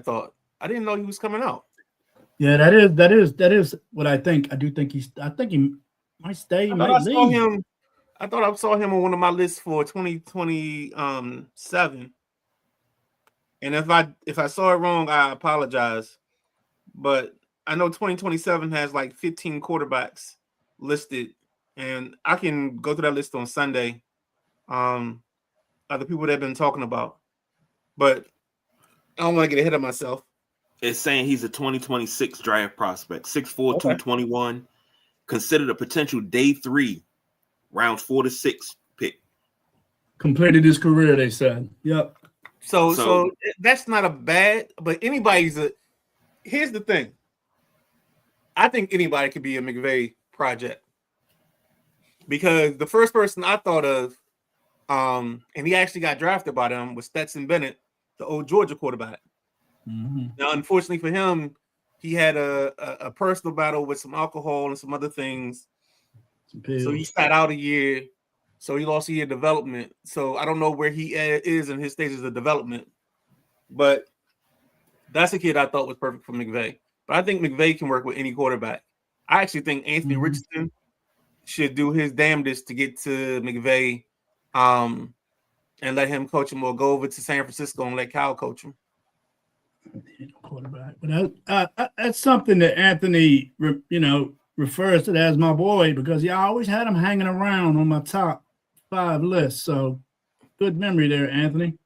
I didn't know he was coming out. Yeah, that is what I think. I think he might stay. I thought I saw him on one of my lists for 2027. And if I saw it wrong, I apologize. But I know 2027 has like 15 quarterbacks listed, and I can go through that list on Sunday. Other people that have been talking about, but I don't want to get ahead of myself. It's saying he's a 2026 draft prospect, 6'4", 221, considered a potential day 3, rounds 4 to 6 pick. Completed his career, they said. Yep. So that's not a bad, but here's the thing. I think anybody could be a McVay project because the first person I thought of, and he actually got drafted by them, was Stetson Bennett, the old Georgia quarterback. Mm-hmm. Now, unfortunately for him, he had a personal battle with some alcohol and some other things. So he sat out a year. So he lost a year of development. So I don't know where he is in his stages of development. But that's a kid I thought was perfect for McVay. But I think McVay can work with any quarterback. I actually think Anthony Richardson should do his damnedest to get to McVay and let him coach him, or go over to San Francisco and let Cal coach him. Quarterback, but that's something that Anthony, refers to it as my boy, because he always had him hanging around on my top 5 list. So good memory there, Anthony.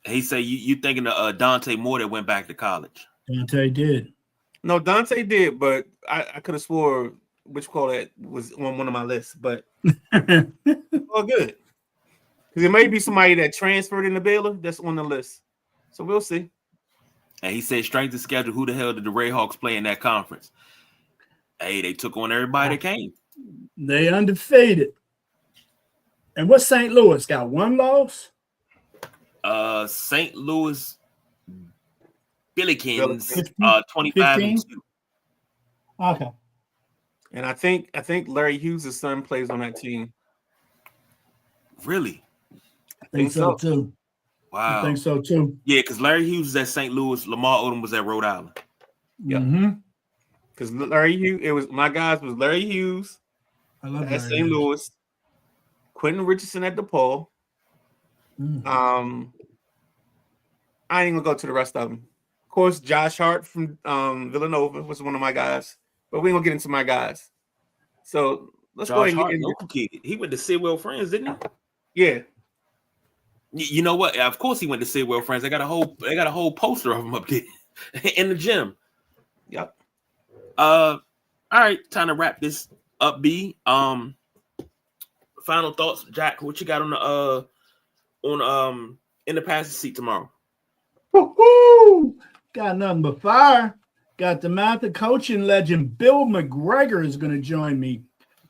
He say you thinking of Dante Moore that went back to college. Dante did. No, Dante did, but I could have swore that was on one of my lists, but all good. Because it may be somebody that transferred into Baylor that's on the list. So we'll see. And he said strength of schedule, who the hell did the Rayhawks play in that conference? Hey, they took on everybody that came. They undefeated. And what St. Louis got? 1 loss? St. Louis Billikens, 25-2. Okay. And I think Larry Hughes' son plays on that team. Really? I think so too. Wow. I think so too. Yeah, because Larry Hughes is at St. Louis. Lamar Odom was at Rhode Island. Yeah. Because Larry Hughes, my guys was Larry Hughes at St. Louis, Quentin Richardson at DePaul. I ain't gonna go to the rest of them. Of course, Josh Hart from Villanova was one of my guys, but we ain't gonna get into my guys. So let's go ahead and get into local kid. He went to Sidwell Friends, didn't he? Yeah. You know what? Of course he went to Sidwell Friends. They got a whole poster of him up there in the gym. Yep. All right, time to wrap this up, B. Final thoughts, Jack. What you got on in the passenger seat tomorrow? Woo-hoo! Got nothing but fire. Got the Mountaineer coaching legend Bill McGregor is going to join me.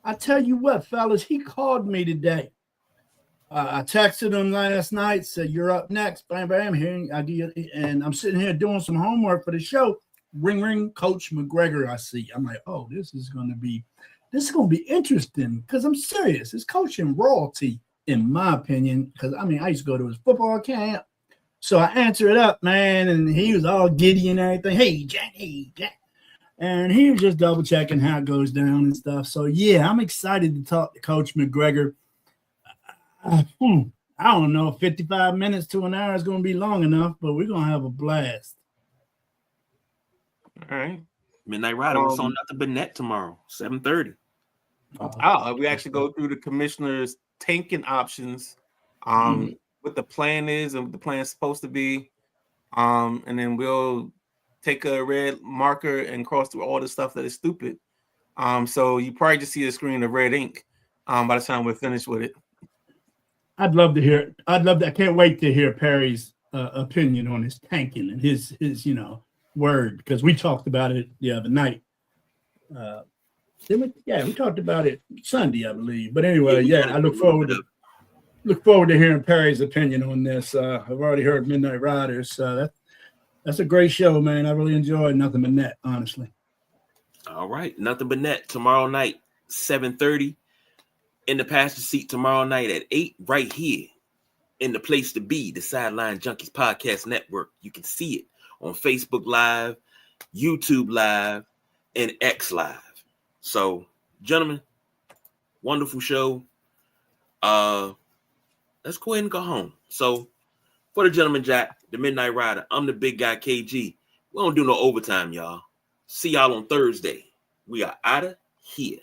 I tell you what, fellas, he called me today. I texted him last night, said, "You're up next." Bam, bam, here. And I'm sitting here doing some homework for the show. Ring, ring, Coach McGregor. I see. I'm like, oh, this is going to be interesting, because I'm serious. It's coaching royalty, in my opinion. Because I used to go to his football camp. So I answered it up, man, and he was all giddy and everything. Hey, Jack. And he was just double checking how it goes down and stuff. So, yeah, I'm excited to talk to Coach McGregor. I don't know, 55 minutes to an hour is going to be long enough, but we're going to have a blast. All right. Midnight Rider was on Nothing But Net tomorrow, 7:30. We actually go through the commissioner's tanking options, what the plan is and what the plan is supposed to be. And then we'll take a red marker and cross through all the stuff that is stupid. So you probably just see a screen of red ink by the time we're finished with it. I can't wait to hear Perry's opinion on his tanking and his word, because we talked about it the other night. We talked about it Sunday, I believe. But anyway, I look forward to hearing Perry's opinion on this. I've already heard Midnight Riders. That's a great show, man. I really enjoyed Nothing But Net, honestly. All right, Nothing But Net tomorrow night, 7:30. In the passenger seat tomorrow night at 8, right here in the place to be, the Sideline Junkies Podcast Network. You can see it on Facebook Live, YouTube Live, and X Live. So, gentlemen, wonderful show. Let's go ahead and go home. So, for the gentleman Jack, the Midnight Rider, I'm the big guy KG. We don't do no overtime, y'all. See y'all on Thursday. We are out of here.